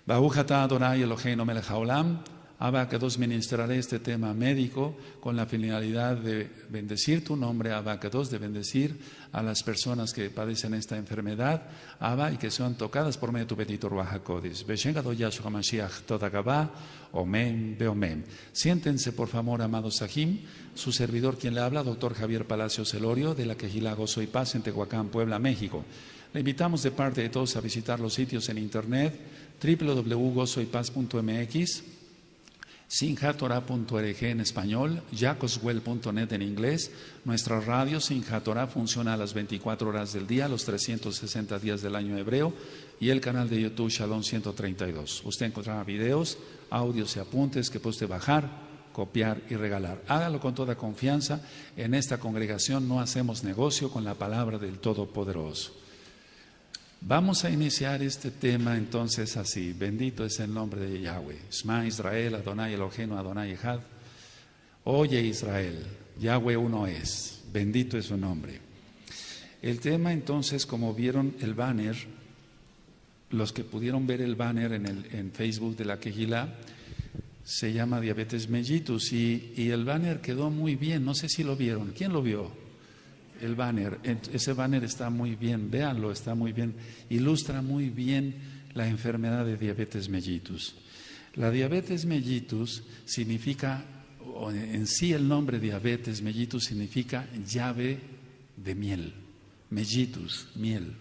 Baruch atah Adonai Eloheinu melech haolam. Abacados ministraré este tema médico con la finalidad de bendecir tu nombre, Abacados, de bendecir a las personas que padecen esta enfermedad, Abba, y que sean tocadas por medio de tu bendito Ruach HaKodesh. Beshengado Yahshua HaMashiach Todagabá, Omen, Beomen. Siéntense, por favor, amados Sahim. Su servidor, quien le habla, doctor Javier Palacios Elorio, de la Quejilá Gozo y Paz en Tehuacán, Puebla, México. Le invitamos de parte de todos a visitar los sitios en internet www.gozoypaz.mx, sinjatorah.org en español, jacoswell.net en inglés. Nuestra radio Sinjatorah funciona a las 24 horas del día, los 360 días del año hebreo, y el canal de YouTube Shalom 132. Usted encontrará videos, audios y apuntes que puede usted bajar, copiar y regalar. Hágalo con toda confianza. En esta congregación no hacemos negocio con la palabra del Todopoderoso. Vamos a iniciar este tema entonces así. Bendito es el nombre de Yahweh. Shema Israel, Adonai Eloheinu, Adonai Echad. Oye Israel, Yahweh uno es. Bendito es su nombre. El tema entonces, como vieron el banner, los que pudieron ver el banner en Facebook de la Quejilá, se llama Diabetes Mellitus y el banner quedó muy bien. No sé si lo vieron. ¿Quién lo vio? El banner, ese banner está muy bien, véanlo, está muy bien, ilustra muy bien la enfermedad de diabetes mellitus. La diabetes mellitus significa, o en sí el nombre diabetes mellitus significa llave de miel, mellitus, miel.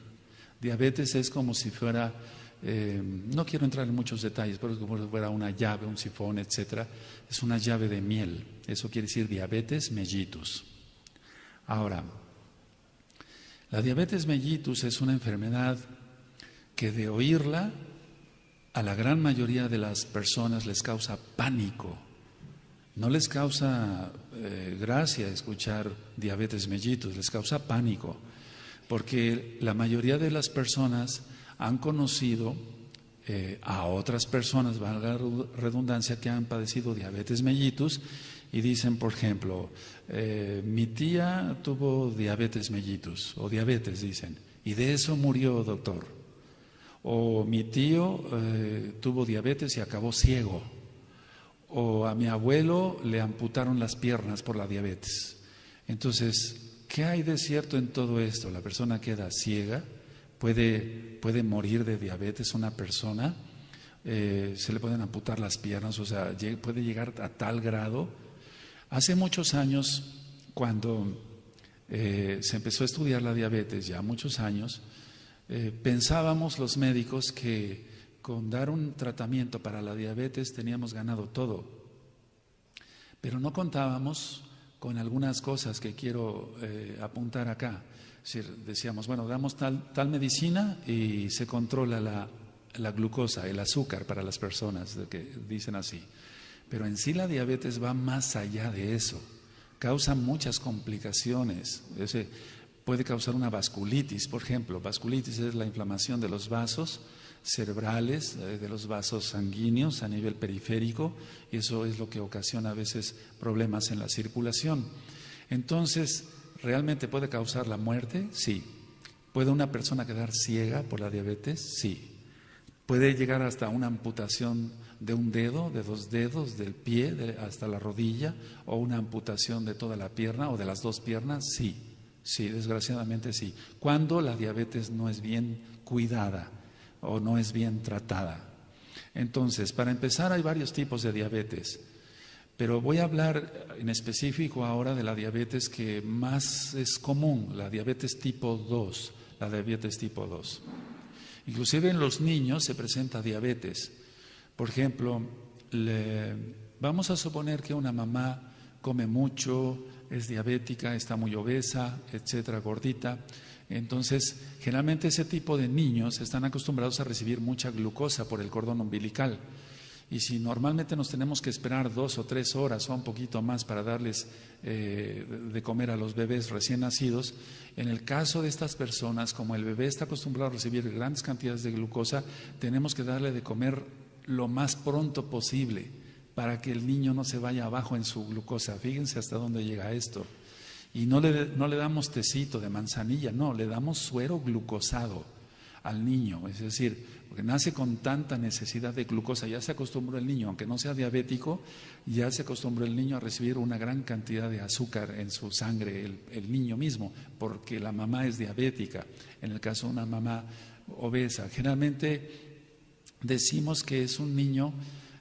Diabetes es como si fuera, no quiero entrar en muchos detalles, pero es como si fuera una llave, un sifón, etcétera. Es una llave de miel, eso quiere decir diabetes mellitus. Ahora, la diabetes mellitus es una enfermedad que de oírla a la gran mayoría de las personas les causa pánico. No les causa gracia escuchar diabetes mellitus, les causa pánico, porque la mayoría de las personas han conocido a otras personas, valga la redundancia, que han padecido diabetes mellitus. Y dicen, por ejemplo, mi tía tuvo diabetes mellitus, o diabetes, dicen, y de eso murió, doctor. O mi tío tuvo diabetes y acabó ciego. O a mi abuelo le amputaron las piernas por la diabetes. Entonces, ¿qué hay de cierto en todo esto? La persona queda ciega, puede morir de diabetes una persona, se le pueden amputar las piernas, o sea, puede llegar a tal grado. Hace muchos años, cuando se empezó a estudiar la diabetes, ya muchos años, pensábamos los médicos que con dar un tratamiento para la diabetes teníamos ganado todo. Pero no contábamos con algunas cosas que quiero apuntar acá. Es decir, decíamos, bueno, damos tal medicina y se controla la glucosa, el azúcar para las personas que dicen así. Pero en sí la diabetes va más allá de eso, causa muchas complicaciones. Puede causar una vasculitis, por ejemplo. Vasculitis es la inflamación de los vasos cerebrales, de los vasos sanguíneos a nivel periférico, y eso es lo que ocasiona a veces problemas en la circulación. Entonces, ¿realmente puede causar la muerte? Sí. ¿Puede una persona quedar ciega por la diabetes? Sí. ¿Puede llegar hasta una amputación de un dedo, de dos dedos, del pie hasta la rodilla, o una amputación de toda la pierna o de las dos piernas? Sí, sí, desgraciadamente sí. Cuando la diabetes no es bien cuidada o no es bien tratada. Entonces, para empezar, hay varios tipos de diabetes, pero voy a hablar en específico ahora de la diabetes que más es común, la diabetes tipo 2, la diabetes tipo 2. Inclusive en los niños se presenta diabetes. Por ejemplo, vamos a suponer que una mamá come mucho, es diabética, está muy obesa, etcétera, gordita. Entonces, generalmente ese tipo de niños están acostumbrados a recibir mucha glucosa por el cordón umbilical. Y si normalmente nos tenemos que esperar 2 o 3 horas o un poquito más para darles de comer a los bebés recién nacidos, en el caso de estas personas, como el bebé está acostumbrado a recibir grandes cantidades de glucosa, tenemos que darle de comer lo más pronto posible para que el niño no se vaya abajo en su glucosa. Fíjense hasta dónde llega esto. Y no le damos tecito de manzanilla, no, le damos suero glucosado. al niño, es decir, porque nace con tanta necesidad de glucosa, ya se acostumbró el niño, aunque no sea diabético, ya se acostumbró el niño a recibir una gran cantidad de azúcar en su sangre, el niño mismo, porque la mamá es diabética, en el caso de una mamá obesa. Generalmente decimos que es un niño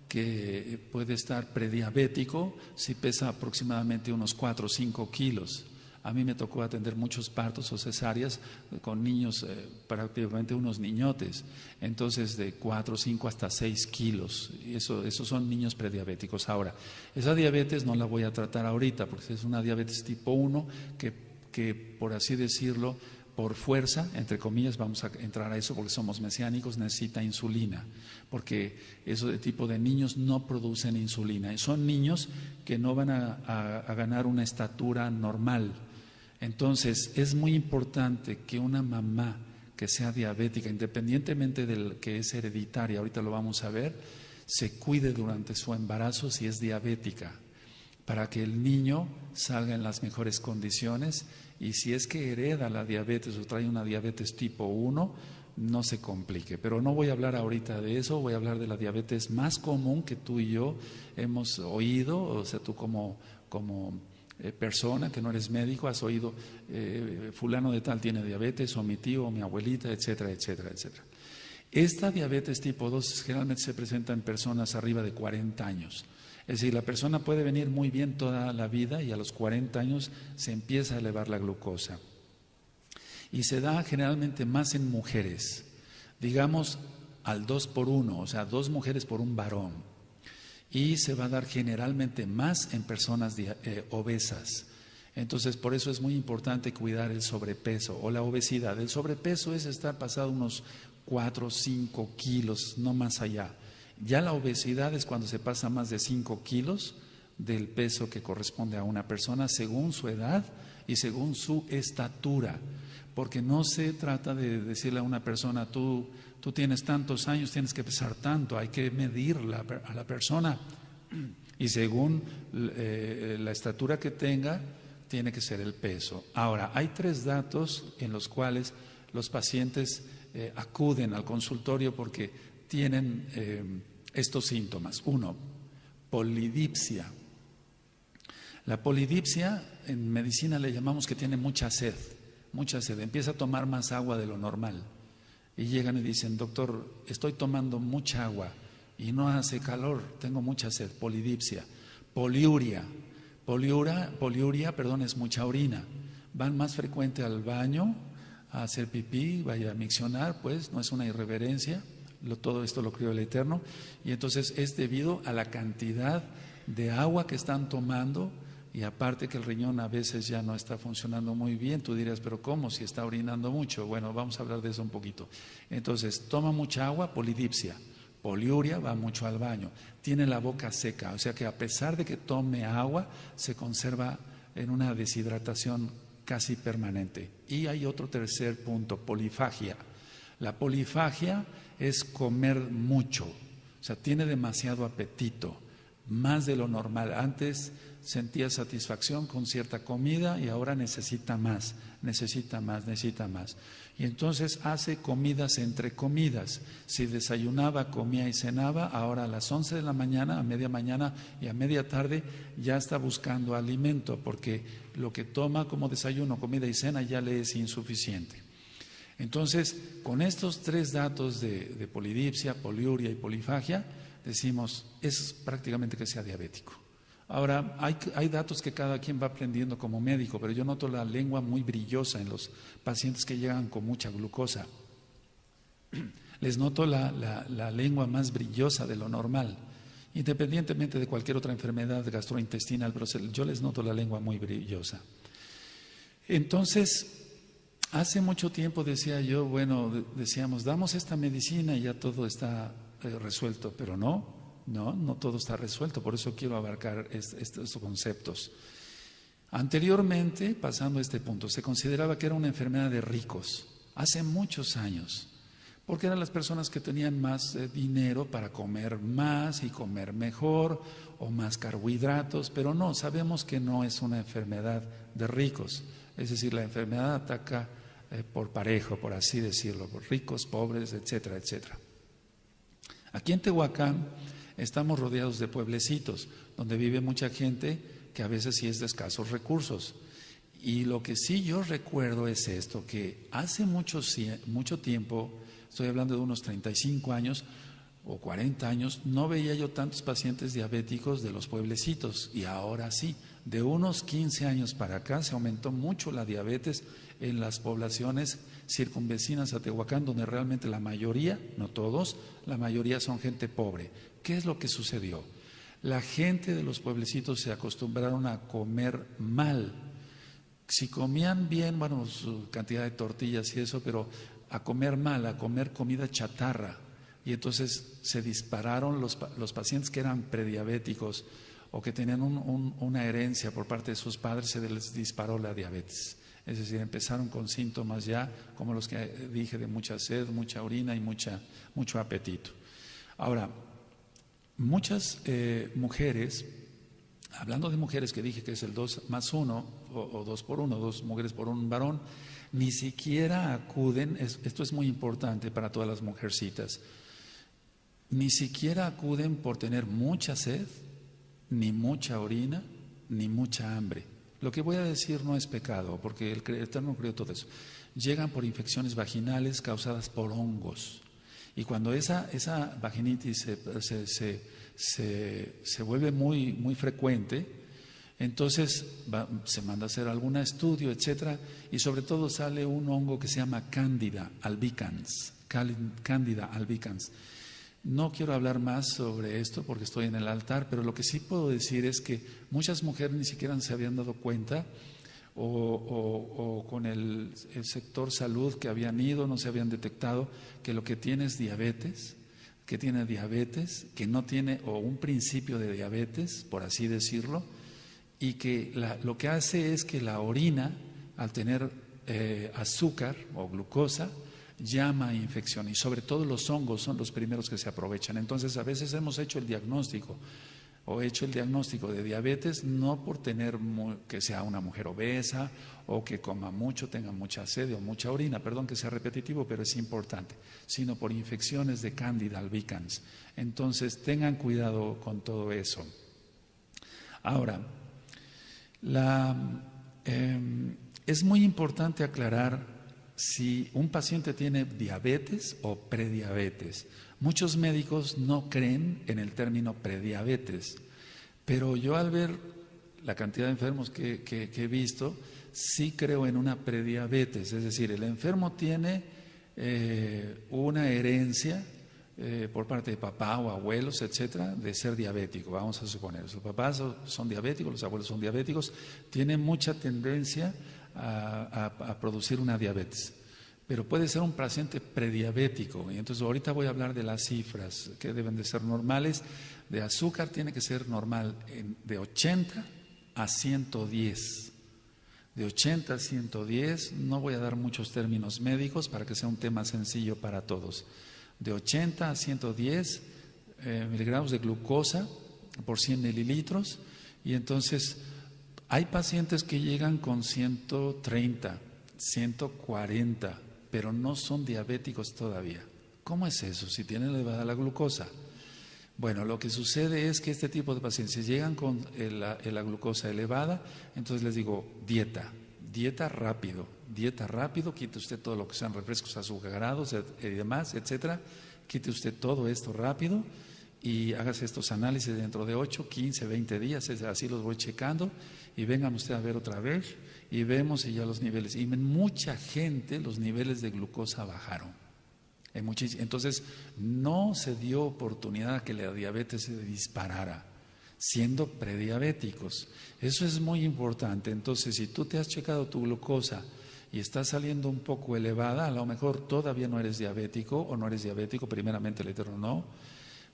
que puede estar prediabético si pesa aproximadamente unos 4 o 5 kilos. A mí me tocó atender muchos partos o cesáreas con niños, prácticamente unos niñotes, entonces de 4, 5 hasta 6 kilos. Y esos son niños prediabéticos. Ahora, esa diabetes no la voy a tratar ahorita, porque es una diabetes tipo 1 que por así decirlo, por fuerza, entre comillas, vamos a entrar a eso porque somos mesiánicos, necesita insulina, porque eso de tipo de niños no producen insulina. Y son niños que no van a ganar una estatura normal. Entonces, es muy importante que una mamá que sea diabética, independientemente del que es hereditaria, ahorita lo vamos a ver, se cuide durante su embarazo si es diabética, para que el niño salga en las mejores condiciones, y si es que hereda la diabetes o trae una diabetes tipo 1, no se complique. Pero no voy a hablar ahorita de eso, voy a hablar de la diabetes más común que tú y yo hemos oído, o sea, tú como persona que no eres médico, has oído fulano de tal tiene diabetes, o mi tío, o mi abuelita, etcétera, etcétera, etcétera. Esta diabetes tipo 2 generalmente se presenta en personas arriba de 40 años. Es decir, la persona puede venir muy bien toda la vida y a los 40 años se empieza a elevar la glucosa. Y se da generalmente más en mujeres, digamos al 2 por 1, o sea, 2 mujeres por un varón. Y se va a dar generalmente más en personas obesas. Entonces, por eso es muy importante cuidar el sobrepeso o la obesidad. El sobrepeso es estar pasado unos 4 o 5 kilos, no más allá. Ya la obesidad es cuando se pasa más de 5 kilos del peso que corresponde a una persona según su edad y según su estatura. Porque no se trata de decirle a una persona, tú tienes tantos años, tienes que pesar tanto, hay que medir a la persona. Y según la estatura que tenga, tiene que ser el peso. Ahora, hay 3 datos en los cuales los pacientes acuden al consultorio porque tienen estos síntomas. 1, polidipsia. La polidipsia en medicina le llamamos que tiene mucha sed, empieza a tomar más agua de lo normal. Y llegan y dicen, doctor, estoy tomando mucha agua y no hace calor, tengo mucha sed, polidipsia. Poliuria, es mucha orina. Van más frecuente al baño a hacer pipí, vaya a miccionar, pues no es una irreverencia, todo esto lo creó el Eterno, y entonces es debido a la cantidad de agua que están tomando, y aparte que el riñón a veces ya no está funcionando muy bien. Tú dirás, pero ¿cómo? Si está orinando mucho. Bueno, vamos a hablar de eso un poquito. Entonces, toma mucha agua, polidipsia. Poliuria, va mucho al baño. Tiene la boca seca, o sea que a pesar de que tome agua, se conserva en una deshidratación casi permanente. Y hay otro tercer punto, polifagia. La polifagia es comer mucho, o sea, tiene demasiado apetito, más de lo normal. Antes sentía satisfacción con cierta comida y ahora necesita más. Y entonces hace comidas entre comidas. Si desayunaba, comía y cenaba, ahora a las 11 de la mañana, a media mañana y a media tarde ya está buscando alimento, porque lo que toma como desayuno, comida y cena ya le es insuficiente. Entonces, con estos 3 datos de polidipsia, poliuria y polifagia, decimos, es prácticamente que sea diabético. Ahora, hay datos que cada quien va aprendiendo como médico, pero yo noto la lengua muy brillosa en los pacientes que llegan con mucha glucosa. Les noto la lengua más brillosa de lo normal, independientemente de cualquier otra enfermedad gastrointestinal, pero yo les noto la lengua muy brillosa. Entonces, hace mucho tiempo decíamos, damos esta medicina y ya todo está resuelto, pero no todo está resuelto, por eso quiero abarcar estos conceptos. Anteriormente, pasando a este punto, se consideraba que era una enfermedad de ricos, hace muchos años, porque eran las personas que tenían más dinero para comer más y comer mejor, o más carbohidratos, pero no, sabemos que no es una enfermedad de ricos, es decir, la enfermedad ataca por parejo, por así decirlo, por ricos, pobres, etcétera, etcétera. Aquí en Tehuacán estamos rodeados de pueblecitos donde vive mucha gente que a veces sí es de escasos recursos. Y lo que sí yo recuerdo es esto, que hace mucho tiempo, estoy hablando de unos 35 años o 40 años, no veía yo tantos pacientes diabéticos de los pueblecitos, y ahora sí, de unos 15 años para acá se aumentó mucho la diabetes en las poblaciones circunvecinas a Tehuacán, donde realmente la mayoría, no todos, la mayoría son gente pobre. ¿Qué es lo que sucedió? La gente de los pueblecitos se acostumbraron a comer mal. Si comían bien, bueno, su cantidad de tortillas y eso, pero a comer mal, a comer comida chatarra. Y entonces se dispararon los pacientes que eran prediabéticos o que tenían una herencia por parte de sus padres, se les disparó la diabetes. Es decir, empezaron con síntomas ya, como los que dije, de mucha sed, mucha orina y mucho apetito. Ahora, muchas mujeres, hablando de mujeres que dije que es el 2+1 o 2 por 1, 2 mujeres por un varón, ni siquiera acuden, esto es muy importante para todas las mujercitas, ni siquiera acuden por tener mucha sed, ni mucha orina, ni mucha hambre. Lo que voy a decir no es pecado, porque el Eterno creó todo eso. Llegan por infecciones vaginales causadas por hongos. Y cuando esa vaginitis se vuelve muy frecuente, entonces se manda a hacer algún estudio, etcétera, y sobre todo sale un hongo que se llama Candida albicans. Candida albicans. No quiero hablar más sobre esto porque estoy en el altar, pero lo que sí puedo decir es que muchas mujeres ni siquiera se habían dado cuenta o con el sector salud que habían ido, no se habían detectado que lo que tiene es diabetes, que no tiene o un principio de diabetes, por así decirlo, y que lo que hace es que la orina, al tener azúcar o glucosa, llama a infección, y sobre todo los hongos son los primeros que se aprovechan. Entonces a veces hemos hecho el diagnóstico de diabetes no por tener que sea una mujer obesa o que coma mucho, tenga mucha sed o mucha orina, perdón que sea repetitivo, pero es importante, sino por infecciones de Candida albicans. Entonces tengan cuidado con todo eso. Ahora, es muy importante aclarar si un paciente tiene diabetes o prediabetes. Muchos médicos no creen en el término prediabetes, pero yo al ver la cantidad de enfermos que he visto, sí creo en una prediabetes. Es decir, el enfermo tiene una herencia por parte de papá o abuelos, etcétera, de ser diabético, vamos a suponer. Los papás son diabéticos, los abuelos son diabéticos, tienen mucha tendencia a producir una diabetes, pero puede ser un paciente prediabético. Y entonces ahorita voy a hablar de las cifras que deben de ser normales. De azúcar tiene que ser normal de 80 a 110. De 80 a 110, no voy a dar muchos términos médicos para que sea un tema sencillo para todos. De 80 a 110 miligramos de glucosa por 100 mililitros, y entonces hay pacientes que llegan con 130, 140, pero no son diabéticos todavía. ¿Cómo es eso si tienen elevada la glucosa? Bueno, lo que sucede es que este tipo de pacientes llegan con la glucosa elevada, entonces les digo dieta rápido, quite usted todo lo que sean refrescos azucarados y demás, etcétera, quite usted todo esto rápido y hágase estos análisis dentro de 8, 15, 20 días, así los voy checando, y vengan usted a ver otra vez y vemos si ya los niveles, y en mucha gente los niveles de glucosa bajaron. Entonces no se dio oportunidad a que la diabetes se disparara siendo prediabéticos. Eso es muy importante. Entonces, si tú te has checado tu glucosa y está saliendo un poco elevada, a lo mejor todavía no eres diabético o no eres diabético, primeramente el Eterno no,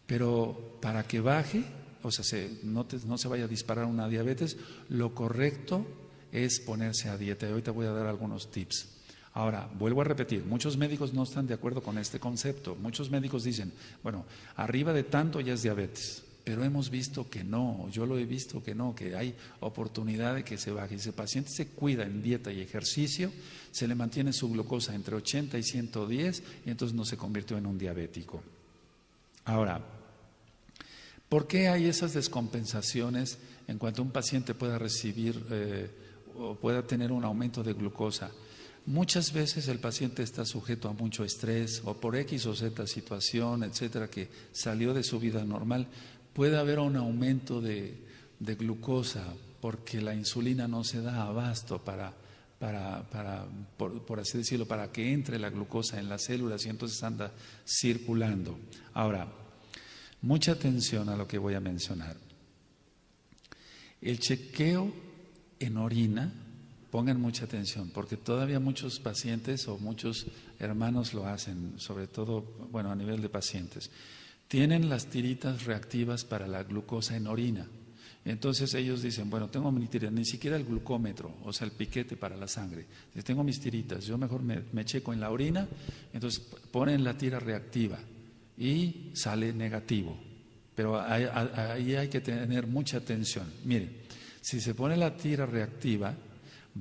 pero para que baje, o sea, no se vaya a disparar una diabetes, lo correcto es ponerse a dieta. Y ahorita voy a dar algunos tips. Ahora, vuelvo a repetir, muchos médicos no están de acuerdo con este concepto. Muchos médicos dicen, bueno, arriba de tanto ya es diabetes. pero hemos visto que no, yo lo he visto que no, que hay oportunidad de que se baje. Si el paciente se cuida en dieta y ejercicio, se le mantiene su glucosa entre 80 y 110 y entonces no se convirtió en un diabético. Ahora, ¿por qué hay esas descompensaciones en cuanto un paciente pueda recibir o pueda tener un aumento de glucosa? Muchas veces el paciente está sujeto a mucho estrés o por X o Z situación, etcétera, que salió de su vida normal. Puede haber un aumento de glucosa porque la insulina no se da abasto por así decirlo, para que entre la glucosa en las células y entonces anda circulando. Ahora, mucha atención a lo que voy a mencionar. El chequeo en orina, pongan mucha atención, porque todavía muchos pacientes o muchos hermanos lo hacen, sobre todo, bueno, a nivel de pacientes. Tienen las tiritas reactivas para la glucosa en orina. Entonces ellos dicen, bueno, tengo mi tirita, ni siquiera el glucómetro, o sea, el piquete para la sangre. Tengo mis tiritas, yo mejor me checo en la orina, entonces ponen la tira reactiva y sale negativo. Pero ahí hay que tener mucha atención. Miren, si se pone la tira reactiva,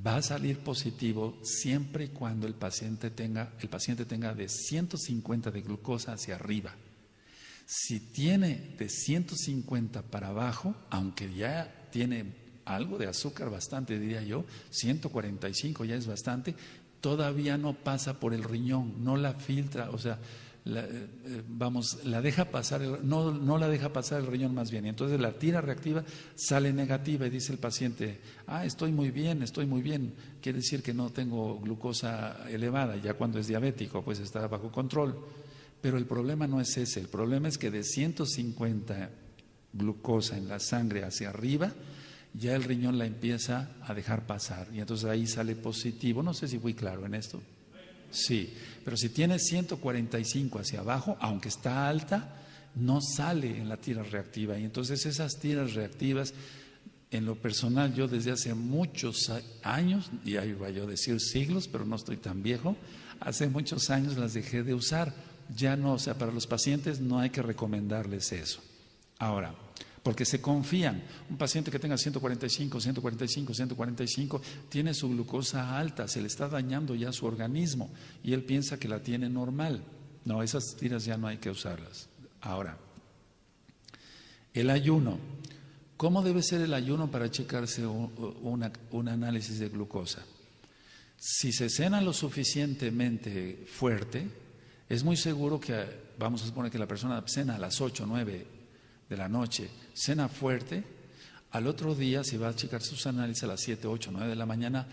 va a salir positivo siempre y cuando el paciente tenga de 150 de glucosa hacia arriba. Si tiene de 150 para abajo, aunque ya tiene algo de azúcar bastante, diría yo, 145 ya es bastante, todavía no pasa por el riñón, no la filtra, o sea, la deja pasar, no la deja pasar el riñón más bien. Y entonces la tira reactiva sale negativa y dice el paciente, estoy muy bien, quiere decir que no tengo glucosa elevada, ya cuando es diabético pues está bajo control. Pero el problema no es ese, el problema es que de 150 glucosa en la sangre hacia arriba, ya el riñón la empieza a dejar pasar y entonces ahí sale positivo. No sé si fui claro en esto. Sí, pero si tiene 145 hacia abajo, aunque está alta, no sale en la tira reactiva. Y entonces esas tiras reactivas, en lo personal, yo desde hace muchos años, y ahí iba yo a decir siglos, pero no estoy tan viejo, hace muchos años las dejé de usar. Ya no, o sea, para los pacientes no hay que recomendarles eso. Ahora, porque se confían. Un paciente que tenga 145, tiene su glucosa alta, se le está dañando ya su organismo y él piensa que la tiene normal. No, esas tiras ya no hay que usarlas. Ahora, el ayuno. ¿Cómo debe ser el ayuno para checarse un análisis de glucosa? Si se cena lo suficientemente fuerte, es muy seguro que, vamos a suponer que la persona cena a las 8, 9 de la noche, cena fuerte, al otro día si va a checar sus análisis a las 7, 8, 9 de la mañana,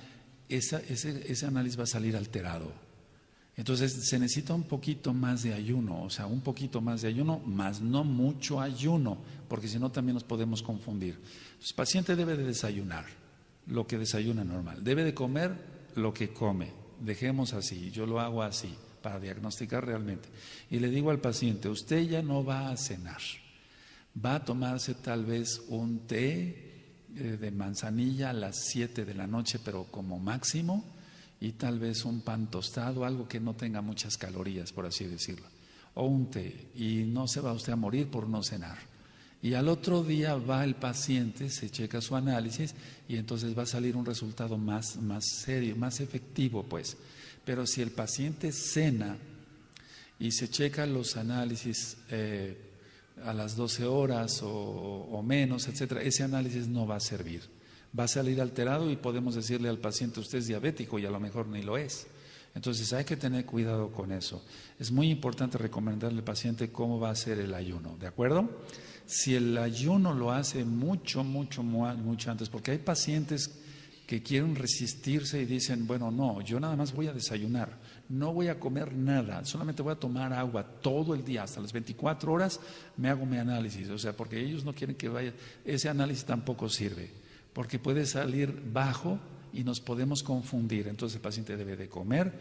ese análisis va a salir alterado. Entonces se necesita un poquito más de ayuno, o sea, un poquito más de ayuno, más no mucho ayuno, porque si no también nos podemos confundir. El paciente debe de desayunar lo que desayuna normal, debe de comer lo que come, dejemos así, yo lo hago así para diagnosticar realmente. Y le digo al paciente, usted ya no va a cenar, va a tomarse tal vez un té de manzanilla a las 7 de la noche, pero como máximo, y tal vez un pan tostado, algo que no tenga muchas calorías, por así decirlo, o un té, y no se va usted a morir por no cenar. Y al otro día va el paciente, se checa su análisis y entonces va a salir un resultado más serio, más efectivo pues. Pero si el paciente cena y se checa los análisis a las 12 horas o menos, etcétera, ese análisis no va a servir. Va a salir alterado y podemos decirle al paciente, usted es diabético y a lo mejor ni lo es. Entonces hay que tener cuidado con eso. Es muy importante recomendarle al paciente cómo va a hacer el ayuno, ¿de acuerdo? Si el ayuno lo hace mucho antes, porque hay pacientes que quieren resistirse y dicen, bueno, no, yo nada más voy a desayunar, no voy a comer nada, solamente voy a tomar agua todo el día, hasta las 24 horas me hago mi análisis, o sea, porque ellos no quieren que vaya, ese análisis tampoco sirve, porque puede salir bajo y nos podemos confundir. Entonces el paciente debe de comer,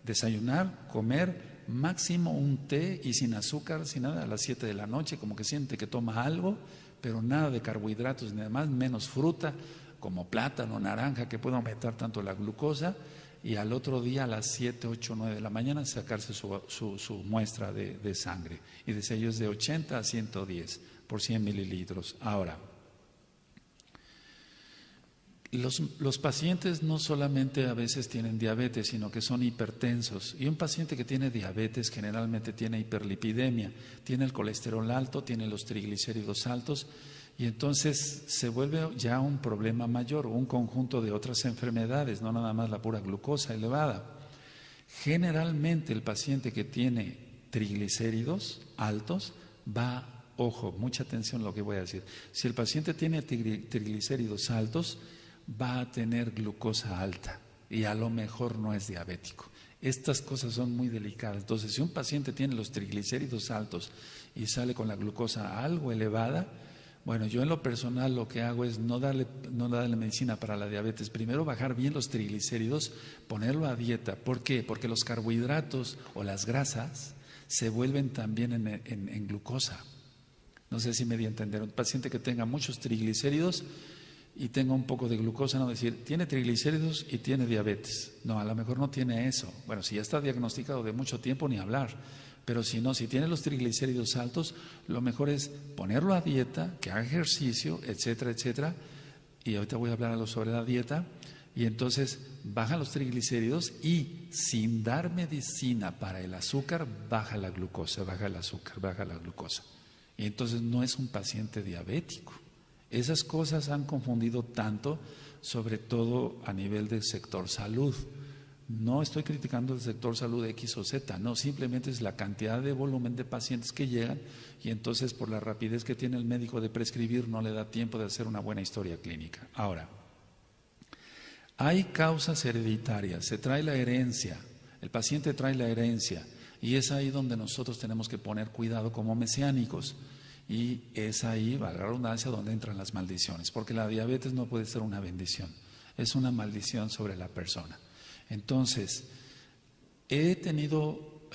desayunar, comer, máximo un té y sin azúcar, sin nada, a las 7 de la noche, como que siente que toma algo, pero nada de carbohidratos, ni demás, menos fruta, como plátano, naranja, que puede aumentar tanto la glucosa, y al otro día a las 7, 8, 9 de la mañana sacarse su muestra de sangre. Y de ellos de 80 a 110 por 100 mililitros. Ahora, los pacientes no solamente a veces tienen diabetes, sino que son hipertensos. Y un paciente que tiene diabetes generalmente tiene hiperlipidemia, tiene el colesterol alto, tiene los triglicéridos altos, y entonces se vuelve ya un problema mayor, un conjunto de otras enfermedades, no nada más la pura glucosa elevada. Generalmente el paciente que tiene triglicéridos altos va, ojo, mucha atención a lo que voy a decir, si el paciente tiene triglicéridos altos, va a tener glucosa alta y a lo mejor no es diabético. Estas cosas son muy delicadas. Entonces, si un paciente tiene los triglicéridos altos y sale con la glucosa algo elevada, bueno, yo en lo personal lo que hago es no darle medicina para la diabetes. Primero bajar bien los triglicéridos, ponerlo a dieta. ¿Por qué? Porque los carbohidratos o las grasas se vuelven también en glucosa. No sé si me di a entender. Un paciente que tenga muchos triglicéridos y tenga un poco de glucosa, no decir, tiene triglicéridos y tiene diabetes. No, a lo mejor no tiene eso. Bueno, si ya está diagnosticado de mucho tiempo, ni hablar. Pero si no, si tiene los triglicéridos altos, lo mejor es ponerlo a dieta, que haga ejercicio, etcétera, etcétera. Y ahorita voy a hablar sobre la dieta. Y entonces baja los triglicéridos y sin dar medicina para el azúcar, baja la glucosa, baja el azúcar, baja la glucosa. Y entonces no es un paciente diabético. Esas cosas han confundido tanto, sobre todo a nivel del sector salud. No estoy criticando el sector salud X o Z, no, simplemente es la cantidad de volumen de pacientes que llegan y entonces por la rapidez que tiene el médico de prescribir no le da tiempo de hacer una buena historia clínica. Ahora, hay causas hereditarias, se trae la herencia, el paciente trae la herencia y es ahí donde nosotros tenemos que poner cuidado como mesiánicos. Y es ahí, valga la redundancia, donde entran las maldiciones, porque la diabetes no puede ser una bendición, es una maldición sobre la persona. Entonces, he tenido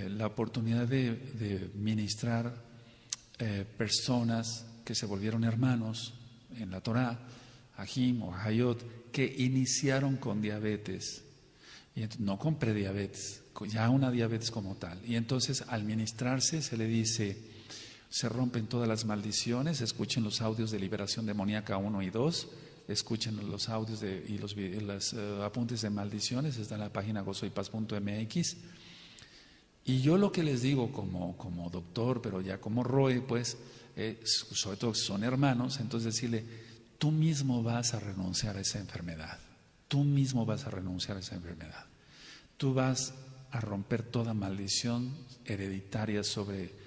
la oportunidad de ministrar personas que se volvieron hermanos en la Torá, Ajim o Ajayot, que iniciaron con diabetes, y no con prediabetes, ya una diabetes como tal. Y entonces al ministrarse se le dice, se rompen todas las maldiciones, escuchen los audios de liberación demoníaca 1 y 2, escuchen los audios y los apuntes de maldiciones, está en la página gozoypaz.mx. Y yo lo que les digo como doctor, pero ya como Roe, pues, sobre todo son hermanos, entonces decirle, tú mismo vas a renunciar a esa enfermedad, tú mismo vas a renunciar a esa enfermedad, tú vas a romper toda maldición hereditaria sobre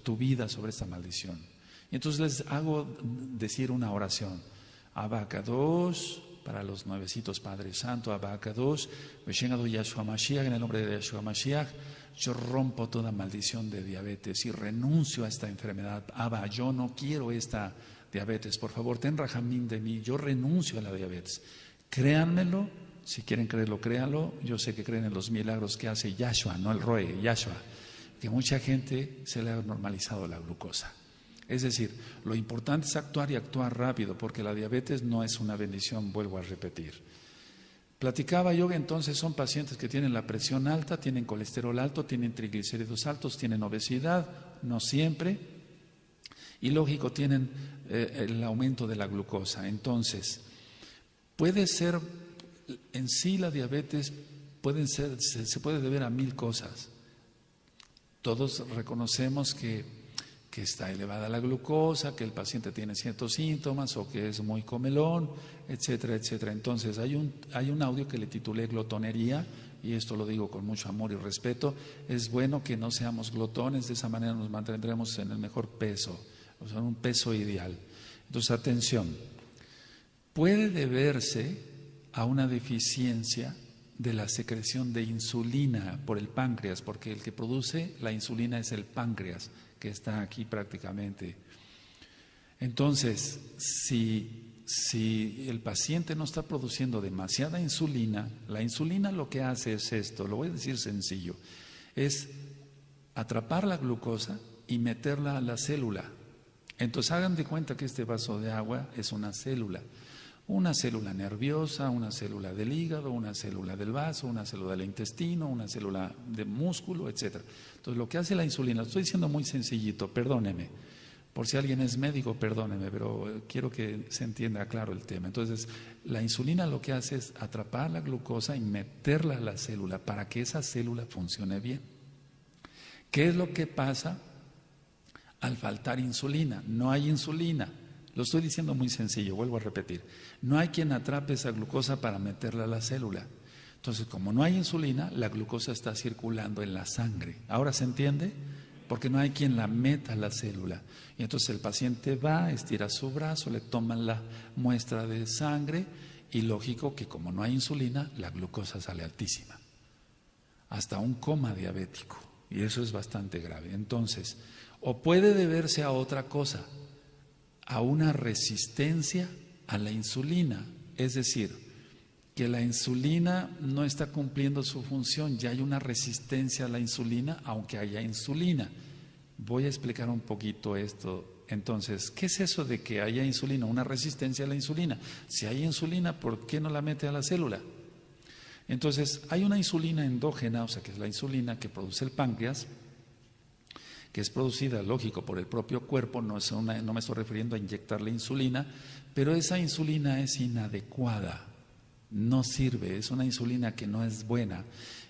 tu vida, sobre esta maldición. Y entonces les hago decir una oración. Abacados, para los nuevecitos Padre Santo, Abacados, Yahshua Mashiach, en el nombre de Yahshua Mashiach, yo rompo toda maldición de diabetes y renuncio a esta enfermedad. Abba, yo no quiero esta diabetes, por favor, ten rajamín de mí, yo renuncio a la diabetes. Créanmelo, si quieren creerlo, créanlo. Yo sé que creen en los milagros que hace Yahshua, no el Roe, Yahshua, que mucha gente se le ha normalizado la glucosa. Es decir, lo importante es actuar y actuar rápido, porque la diabetes no es una bendición, vuelvo a repetir. Platicaba yo que entonces son pacientes que tienen la presión alta, tienen colesterol alto, tienen triglicéridos altos, tienen obesidad, no siempre, y lógico, tienen el aumento de la glucosa. Entonces, puede ser, en sí la diabetes se puede deber a 1000 cosas. Todos reconocemos que está elevada la glucosa, que el paciente tiene ciertos síntomas o que es muy comelón, etcétera, etcétera. Entonces hay un audio que le titulé Glotonería, y esto lo digo con mucho amor y respeto. Es bueno que no seamos glotones, de esa manera nos mantendremos en el mejor peso, o sea, en un peso ideal. Entonces, atención, puede deberse a una deficiencia de la secreción de insulina por el páncreas, porque el que produce la insulina es el páncreas, que está aquí prácticamente. Entonces, si el paciente no está produciendo demasiada insulina, la insulina lo que hace es esto, lo voy a decir sencillo, es atrapar la glucosa y meterla a la célula. Entonces hagan de cuenta que este vaso de agua es una célula. una célula nerviosa, una célula del hígado, una célula del vaso, una célula del intestino, una célula de músculo, etc. Entonces lo que hace la insulina, lo estoy diciendo muy sencillito, perdóneme, por si alguien es médico, perdóneme, pero quiero que se entienda claro el tema. Entonces la insulina lo que hace es atrapar la glucosa y meterla a la célula para que esa célula funcione bien. ¿Qué es lo que pasa al faltar insulina? No hay insulina. Lo estoy diciendo muy sencillo, vuelvo a repetir. No hay quien atrape esa glucosa para meterla a la célula. Entonces, como no hay insulina, la glucosa está circulando en la sangre. ¿Ahora se entiende? Porque no hay quien la meta a la célula. Y entonces el paciente va, estira su brazo, le toman la muestra de sangre y lógico que como no hay insulina, la glucosa sale altísima. Hasta un coma diabético. Y eso es bastante grave. Entonces, o puede deberse a otra cosa, a una resistencia a la insulina, es decir, que la insulina no está cumpliendo su función, ya hay una resistencia a la insulina, aunque haya insulina. Voy a explicar un poquito esto. Entonces, ¿qué es eso de que haya insulina? Una resistencia a la insulina. Si hay insulina, ¿por qué no la mete a la célula? Entonces, hay una insulina endógena, o sea, que es la insulina que produce el páncreas, que es producida, lógico, por el propio cuerpo, no me estoy refiriendo a inyectarle insulina, pero esa insulina es inadecuada, no sirve, es una insulina que no es buena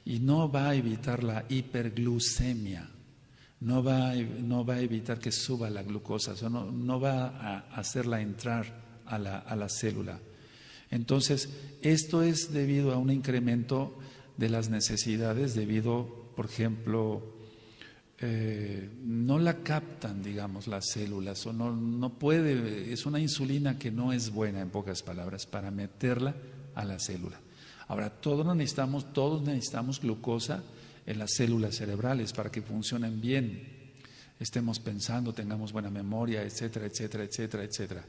y no va a evitar la hiperglucemia, no va a evitar que suba la glucosa, o sea, no va a hacerla entrar a la célula. Entonces, esto es debido a un incremento de las necesidades, debido, por ejemplo, no la captan, digamos, las células, o no puede, es una insulina que no es buena, en pocas palabras, para meterla a la célula. Ahora, todos necesitamos glucosa en las células cerebrales para que funcionen bien, estemos pensando, tengamos buena memoria, etcétera, etcétera, etcétera, etcétera.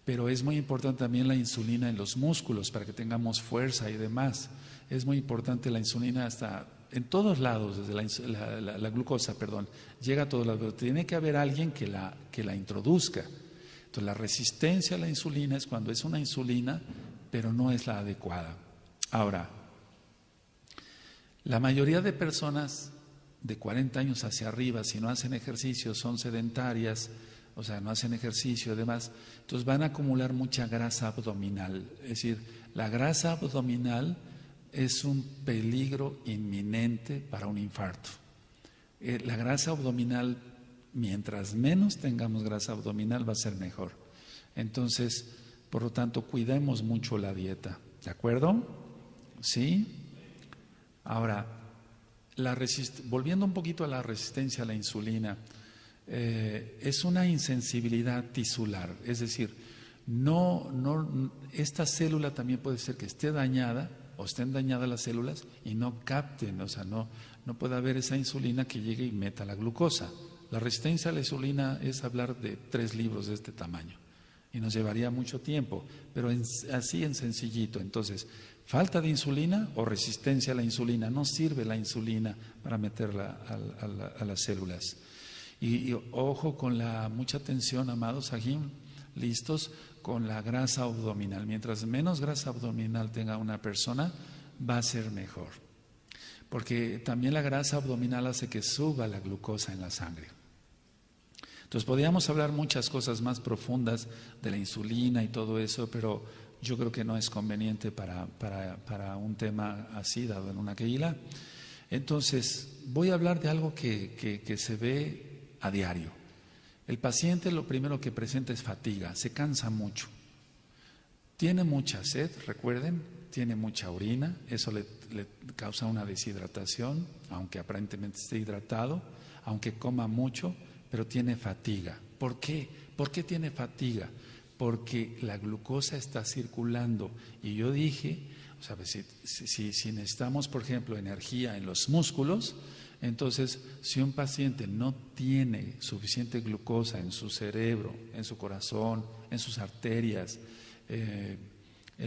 Pero es muy importante también la insulina en los músculos para que tengamos fuerza y demás. Es muy importante la insulina hasta en todos lados, desde la glucosa, llega a todos lados, pero tiene que haber alguien que la introduzca. Entonces la resistencia a la insulina es cuando es una insulina, pero no es la adecuada. Ahora, la mayoría de personas de 40 años hacia arriba, si no hacen ejercicio, son sedentarias, o sea, no hacen ejercicio y demás, entonces van a acumular mucha grasa abdominal. Es decir, la grasa abdominal es un peligro inminente para un infarto. La grasa abdominal, mientras menos tengamos grasa abdominal, va a ser mejor. Entonces, por lo tanto, cuidemos mucho la dieta. ¿De acuerdo? ¿Sí? Ahora, volviendo un poquito a la resistencia a la insulina, es una insensibilidad tisular. Es decir, esta célula también puede ser que esté dañada, o estén dañadas las células y no capten, o sea, no puede haber esa insulina que llegue y meta la glucosa. La resistencia a la insulina es hablar de 3 libros de este tamaño y nos llevaría mucho tiempo, pero así en sencillito. Entonces, falta de insulina o resistencia a la insulina, no sirve la insulina para meterla a las células. Y ojo con mucha atención, amados Sahim, listos, con la grasa abdominal. Mientras menos grasa abdominal tenga una persona, va a ser mejor. Porque también la grasa abdominal hace que suba la glucosa en la sangre. Entonces podríamos hablar muchas cosas más profundas de la insulina y todo eso, pero yo creo que no es conveniente para un tema así, dado en una Kehilá. Entonces voy a hablar de algo que se ve a diario. El paciente lo primero que presenta es fatiga, se cansa mucho, tiene mucha sed, recuerden, tiene mucha orina, eso le causa una deshidratación, aunque aparentemente esté hidratado, aunque coma mucho, pero tiene fatiga. ¿Por qué? ¿Por qué tiene fatiga? Porque la glucosa está circulando y yo dije, o sea, si necesitamos, por ejemplo, energía en los músculos, entonces, si un paciente no tiene suficiente glucosa en su cerebro, en su corazón, en sus arterias, en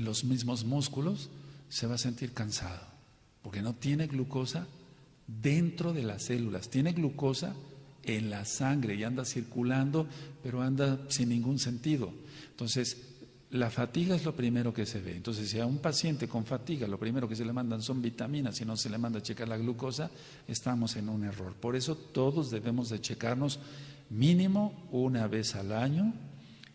los mismos músculos, se va a sentir cansado, porque no tiene glucosa dentro de las células, tiene glucosa en la sangre y anda circulando, pero anda sin ningún sentido. Entonces, la fatiga es lo primero que se ve. Entonces, si a un paciente con fatiga lo primero que se le mandan son vitaminas y no se le manda a checar la glucosa, estamos en un error. Por eso todos debemos de checarnos mínimo una vez al año,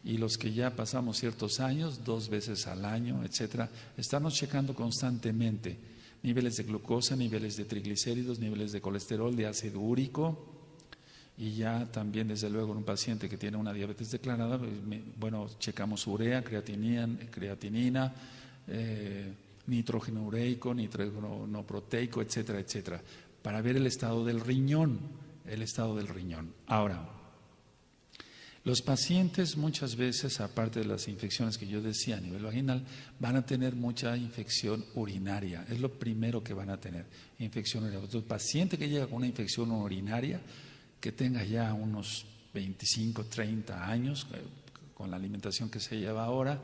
y los que ya pasamos ciertos años, 2 veces al año, etcétera, estarnos checando constantemente niveles de glucosa, niveles de triglicéridos, niveles de colesterol, de ácido úrico. Y ya también, desde luego, en un paciente que tiene una diabetes declarada, bueno, checamos urea, creatinina, nitrógeno ureico, nitrógeno proteico, etcétera, etcétera, para ver el estado del riñón, Ahora, los pacientes muchas veces, aparte de las infecciones que yo decía a nivel vaginal, van a tener mucha infección urinaria. Es lo primero que van a tener, infección urinaria. Entonces, el paciente que llega con una infección urinaria, que tenga ya unos 25, 30 años, con la alimentación que se lleva ahora,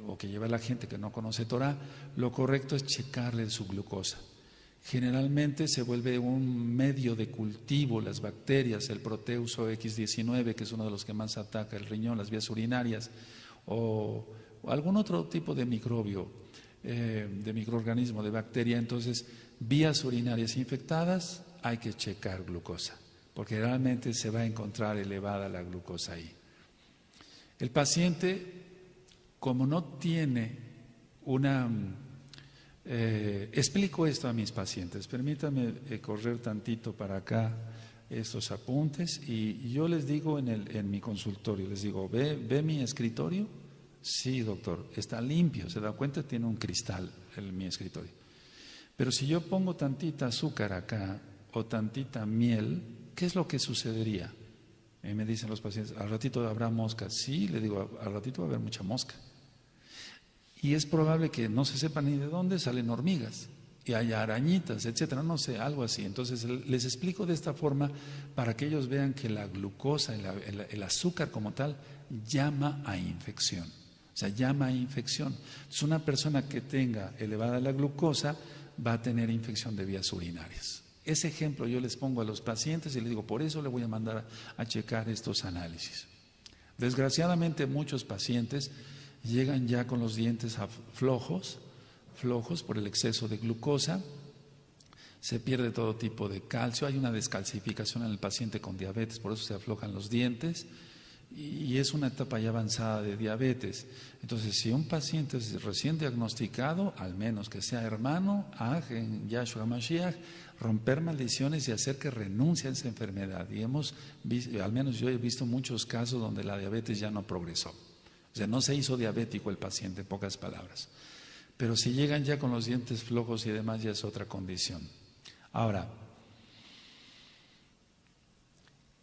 o que lleva la gente que no conoce Torah, lo correcto es checarle su glucosa. Generalmente se vuelve un medio de cultivo las bacterias, el Proteuso X19, que es uno de los que más ataca el riñón, las vías urinarias, o algún otro tipo de microbio, de microorganismo, de bacteria. Entonces, vías urinarias infectadas, hay que checar glucosa, porque realmente se va a encontrar elevada la glucosa ahí. El paciente, como no tiene una... explico esto a mis pacientes. Permítame correr tantito para acá estos apuntes, y yo les digo en mi consultorio, les digo, ¿ve mi escritorio? Sí, doctor, está limpio, se da cuenta, tiene un cristal mi escritorio. Pero si yo pongo tantita azúcar acá o tantita miel, ¿qué es lo que sucedería? Me dicen los pacientes, al ratito habrá moscas. Sí, le digo, al ratito va a haber mucha mosca. Y es probable que no se sepa ni de dónde salen hormigas, y haya arañitas, etcétera, no sé, algo así. Entonces les explico de esta forma para que ellos vean que la glucosa, el azúcar como tal, llama a infección. O sea, llama a infección. Entonces, una persona que tenga elevada la glucosa va a tener infección de vías urinarias. Ese ejemplo yo les pongo a los pacientes y les digo, por eso le voy a mandar a checar estos análisis. Desgraciadamente, muchos pacientes llegan ya con los dientes flojos por el exceso de glucosa, se pierde todo tipo de calcio, hay una descalcificación en el paciente con diabetes, por eso se aflojan los dientes, y es una etapa ya avanzada de diabetes. Entonces, si un paciente es recién diagnosticado, al menos que sea hermano, en Yahshua Mashiach, romper maldiciones y hacer que renuncie a esa enfermedad. Y hemos visto, al menos yo he visto muchos casos donde la diabetes ya no progresó. O sea, no se hizo diabético el paciente, en pocas palabras. Pero si llegan ya con los dientes flojos y demás, ya es otra condición. Ahora,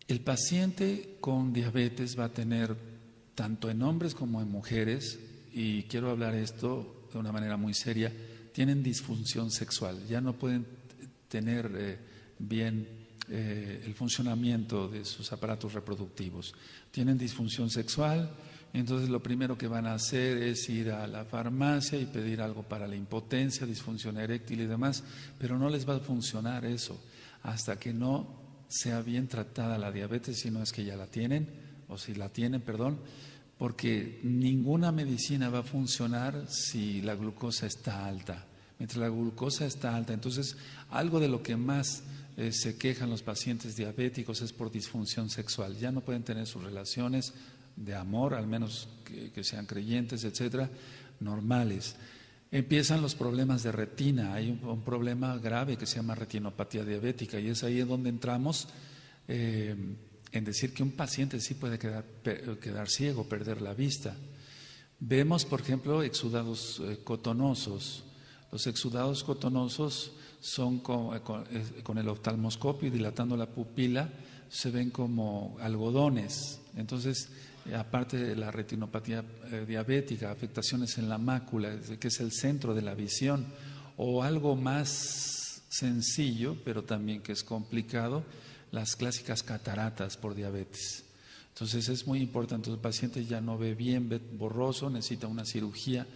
el paciente con diabetes va a tener, tanto en hombres como en mujeres, y quiero hablar esto de una manera muy seria, tienen disfunción sexual, ya no pueden tener bien el funcionamiento de sus aparatos reproductivos. Tienen disfunción sexual, entonces lo primero que van a hacer es ir a la farmacia y pedir algo para la impotencia, disfunción eréctil y demás, pero no les va a funcionar eso hasta que no sea bien tratada la diabetes, si no es que ya la tienen, o si la tienen, perdón, porque ninguna medicina va a funcionar si la glucosa está alta. Mientras la glucosa está alta, entonces algo de lo que más se quejan los pacientes diabéticos es por disfunción sexual. Ya no pueden tener sus relaciones de amor, al menos que sean creyentes, etcétera, normales. Empiezan los problemas de retina. Hay un problema grave que se llama retinopatía diabética, y es ahí en donde entramos en decir que un paciente sí puede quedar ciego, perder la vista. Vemos, por ejemplo, exudados cotonosos. Los exudados cotonosos son con el oftalmoscopio y dilatando la pupila, se ven como algodones. Entonces, aparte de la retinopatía diabética, afectaciones en la mácula, que es el centro de la visión, o algo más sencillo, pero también que es complicado, las clásicas cataratas por diabetes. Entonces es muy importante, el paciente ya no ve bien, ve borroso, necesita una cirugía.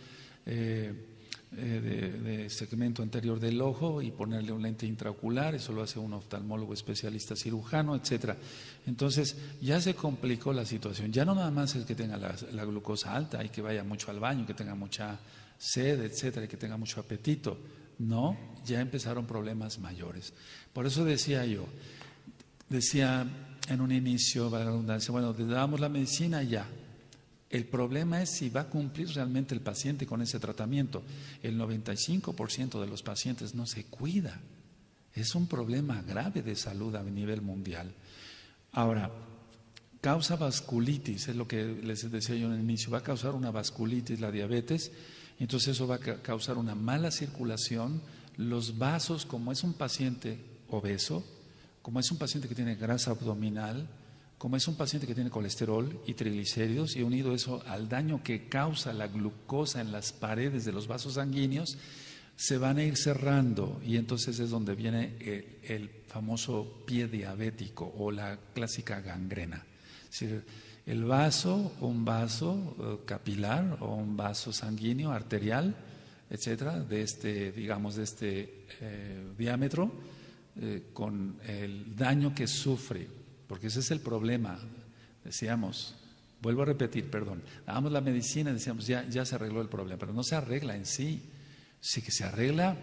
de segmento anterior del ojo y ponerle un lente intraocular, eso lo hace un oftalmólogo especialista cirujano, etcétera. Entonces ya se complicó la situación, ya no nada más es que tenga la glucosa alta y que vaya mucho al baño, que tenga mucha sed, etcétera, y que tenga mucho apetito. No, ya empezaron problemas mayores. Por eso decía en un inicio, para la redundancia, bueno, le damos la medicina y ya. El problema es si va a cumplir realmente el paciente con ese tratamiento. El 95% de los pacientes no se cuida. Es un problema grave de salud a nivel mundial. Ahora, causa vasculitis, es lo que les decía yo en el inicio, va a causar una vasculitis la diabetes, entonces eso va a causar una mala circulación. Los vasos, como es un paciente obeso, como es un paciente que tiene grasa abdominal, como es un paciente que tiene colesterol y triglicéridos, y unido eso al daño que causa la glucosa en las paredes de los vasos sanguíneos, se van a ir cerrando, y entonces es donde viene el famoso pie diabético o la clásica gangrena. Es decir, el vaso, un vaso capilar o un vaso sanguíneo arterial, etcétera, de este diámetro, con el daño que sufre. Porque ese es el problema. Decíamos, vuelvo a repetir, perdón, damos la medicina y decíamos, ya se arregló el problema, pero no se arregla en sí. Sí que se arregla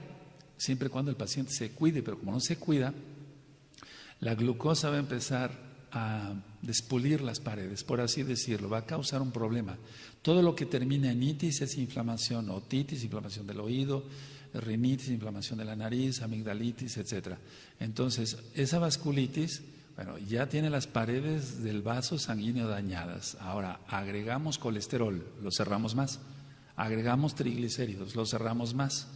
siempre y cuando el paciente se cuide, pero como no se cuida, la glucosa va a empezar a despulir las paredes, por así decirlo, va a causar un problema. Todo lo que termina en itis es inflamación, otitis, inflamación del oído, rinitis, inflamación de la nariz, amigdalitis, etcétera. Entonces, esa vasculitis, bueno, ya tiene las paredes del vaso sanguíneo dañadas. Ahora, agregamos colesterol, lo cerramos más. Agregamos triglicéridos, lo cerramos más.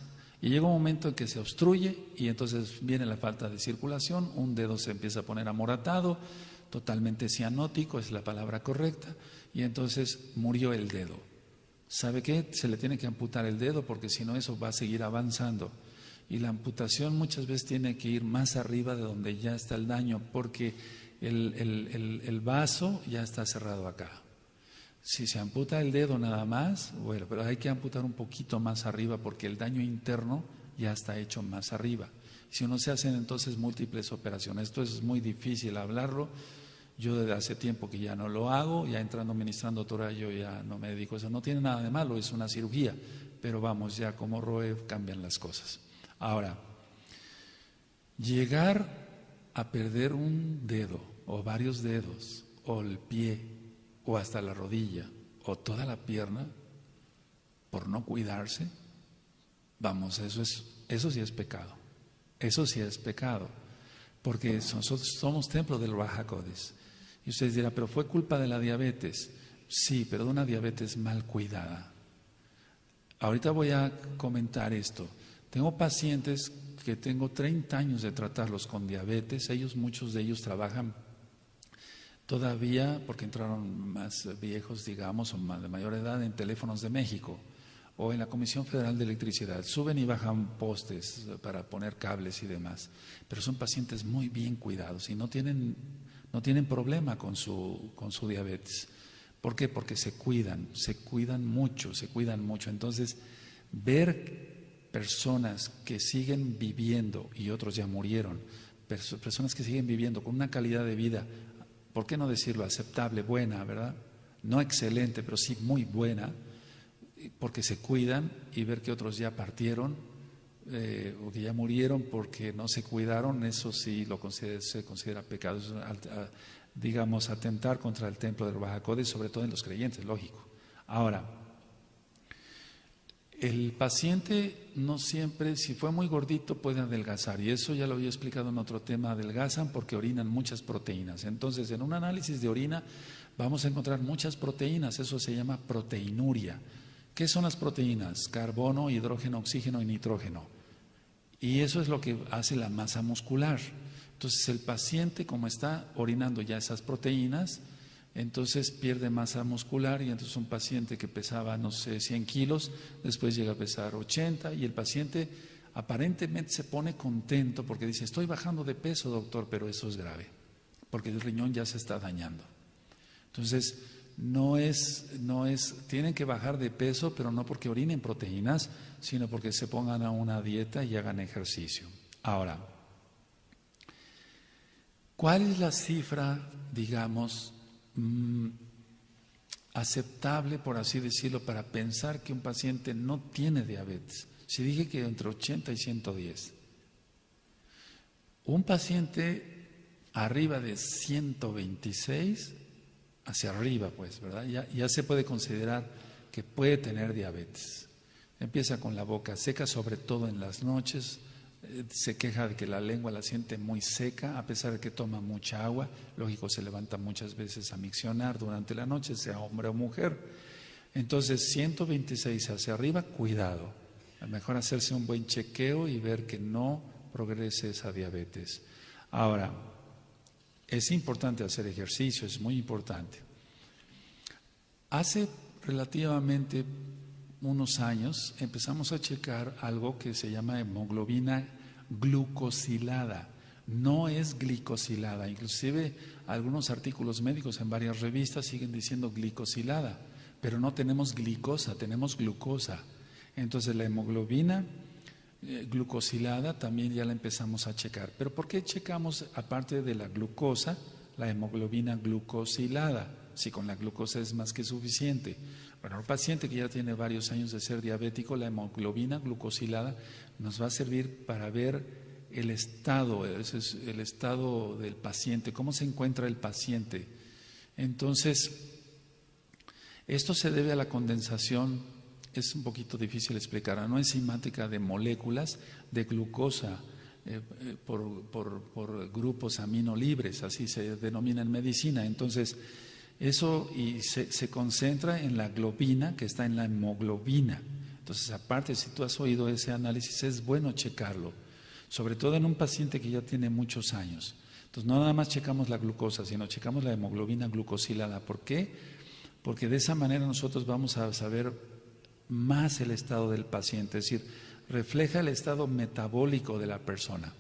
Y llega un momento en que se obstruye y entonces viene la falta de circulación, un dedo se empieza a poner amoratado, totalmente cianótico, es la palabra correcta, y entonces murió el dedo. ¿Sabe qué? Se le tiene que amputar el dedo porque si no eso va a seguir avanzando. Y la amputación muchas veces tiene que ir más arriba de donde ya está el daño, porque el vaso ya está cerrado acá. Si se amputa el dedo nada más, bueno, pero hay que amputar un poquito más arriba porque el daño interno ya está hecho más arriba. Si no se hacen entonces múltiples operaciones, esto es muy difícil hablarlo. Yo desde hace tiempo que ya no lo hago, ya entrando ministrando Torah yo ya no me dedico a eso. No tiene nada de malo, es una cirugía, pero vamos, ya como Roe cambian las cosas. Ahora, llegar a perder un dedo o varios dedos o el pie o hasta la rodilla o toda la pierna por no cuidarse, vamos, eso sí es pecado. Eso sí es pecado, porque nosotros somos templo del Ruach HaKodesh. Y ustedes dirán, pero fue culpa de la diabetes. Sí, pero de una diabetes mal cuidada. Ahorita voy a comentar esto. Tengo pacientes que tengo 30 años de tratarlos con diabetes. Muchos de ellos trabajan todavía, porque entraron más viejos, digamos, o más de mayor edad, en Teléfonos de México o en la Comisión Federal de Electricidad. Suben y bajan postes para poner cables y demás. Pero son pacientes muy bien cuidados y no tienen problema con su diabetes. ¿Por qué? Porque se cuidan mucho. Entonces, ver personas que siguen viviendo, y otros ya murieron, personas que siguen viviendo con una calidad de vida, ¿por qué no decirlo? Aceptable, buena, ¿verdad? No excelente, pero sí muy buena, porque se cuidan, y ver que otros ya partieron o que ya murieron porque no se cuidaron, eso sí se considera pecado, digamos, atentar contra el templo del Ruach HaKodesh, sobre todo en los creyentes, lógico. Ahora, el paciente no siempre, si fue muy gordito, puede adelgazar, y eso ya lo había explicado en otro tema. Adelgazan porque orinan muchas proteínas. Entonces, en un análisis de orina vamos a encontrar muchas proteínas, eso se llama proteinuria. ¿Qué son las proteínas? Carbono, hidrógeno, oxígeno y nitrógeno. Y eso es lo que hace la masa muscular. Entonces, el paciente, como está orinando ya esas proteínas, entonces pierde masa muscular, y entonces un paciente que pesaba, no sé, 100 kilos, después llega a pesar 80, y el paciente aparentemente se pone contento porque dice, estoy bajando de peso, doctor, pero eso es grave, porque el riñón ya se está dañando. Entonces, tienen que bajar de peso, pero no porque orinen proteínas, sino porque se pongan a una dieta y hagan ejercicio. Ahora, ¿cuál es la cifra, digamos, aceptable, por así decirlo, para pensar que un paciente no tiene diabetes? Si dije que entre 80 y 110. Un paciente arriba de 126, hacia arriba pues, ¿verdad? Ya se puede considerar que puede tener diabetes. Empieza con la boca seca, sobre todo en las noches. Se queja de que la lengua la siente muy seca, a pesar de que toma mucha agua. Lógico, se levanta muchas veces a miccionar durante la noche, sea hombre o mujer. Entonces, 126 hacia arriba, cuidado. Es mejor hacerse un buen chequeo y ver que no progrese esa diabetes. Ahora, es importante hacer ejercicio, es muy importante. Hace relativamente unos años empezamos a checar algo que se llama hemoglobina glucosilada. No es glicosilada. Inclusive algunos artículos médicos en varias revistas siguen diciendo glicosilada, pero no tenemos glicosa, tenemos glucosa. Entonces la hemoglobina glucosilada también ya la empezamos a checar. ¿Pero por qué checamos, aparte de la glucosa, la hemoglobina glucosilada? Si con la glucosa es más que suficiente. Bueno, el paciente que ya tiene varios años de ser diabético, la hemoglobina glucosilada nos va a servir para ver el estado, ese es el estado del paciente, cómo se encuentra el paciente. Entonces, esto se debe a la condensación, es un poquito difícil explicar, no enzimática de moléculas de glucosa por grupos aminolibres, así se denomina en medicina. Entonces, eso se concentra en la globina que está en la hemoglobina. Entonces, aparte, si tú has oído ese análisis, es bueno checarlo, sobre todo en un paciente que ya tiene muchos años. Entonces, no nada más checamos la glucosa, sino checamos la hemoglobina glucosilada. ¿Por qué? Porque de esa manera nosotros vamos a saber más el estado del paciente, es decir, refleja el estado metabólico de la persona.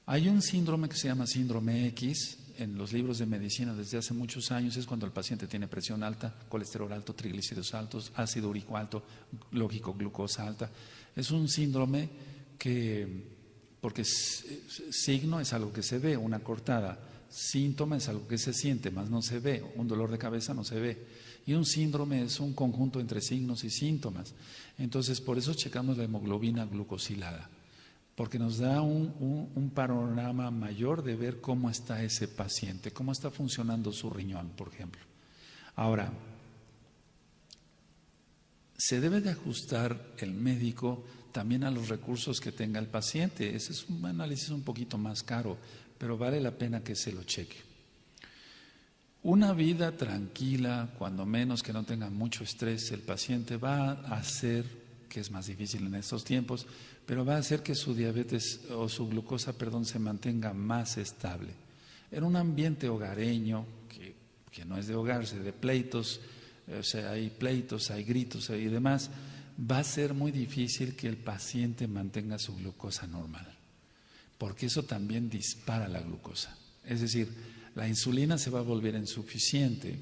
Hay un síndrome que se llama síndrome X en los libros de medicina desde hace muchos años. Es cuando el paciente tiene presión alta, colesterol alto, triglicéridos altos, ácido úrico alto, lógico, glucosa alta. Es un síndrome porque signo es algo que se ve, una cortada, síntoma es algo que se siente, más no se ve, un dolor de cabeza no se ve. Y un síndrome es un conjunto entre signos y síntomas. Entonces, por eso checamos la hemoglobina glucosilada, porque nos da un panorama mayor de ver cómo está ese paciente, cómo está funcionando su riñón, por ejemplo. Ahora, se debe de ajustar el médico también a los recursos que tenga el paciente. Ese es un análisis un poquito más caro, pero vale la pena que se lo cheque. Una vida tranquila, cuando menos que no tenga mucho estrés, el paciente va a hacer, que es más difícil en estos tiempos, pero va a hacer que su diabetes o su glucosa, se mantenga más estable. En un ambiente hogareño, que no es de hogarse, de pleitos, o sea, hay pleitos, hay gritos y demás, va a ser muy difícil que el paciente mantenga su glucosa normal, porque eso también dispara la glucosa. Es decir, la insulina se va a volver insuficiente,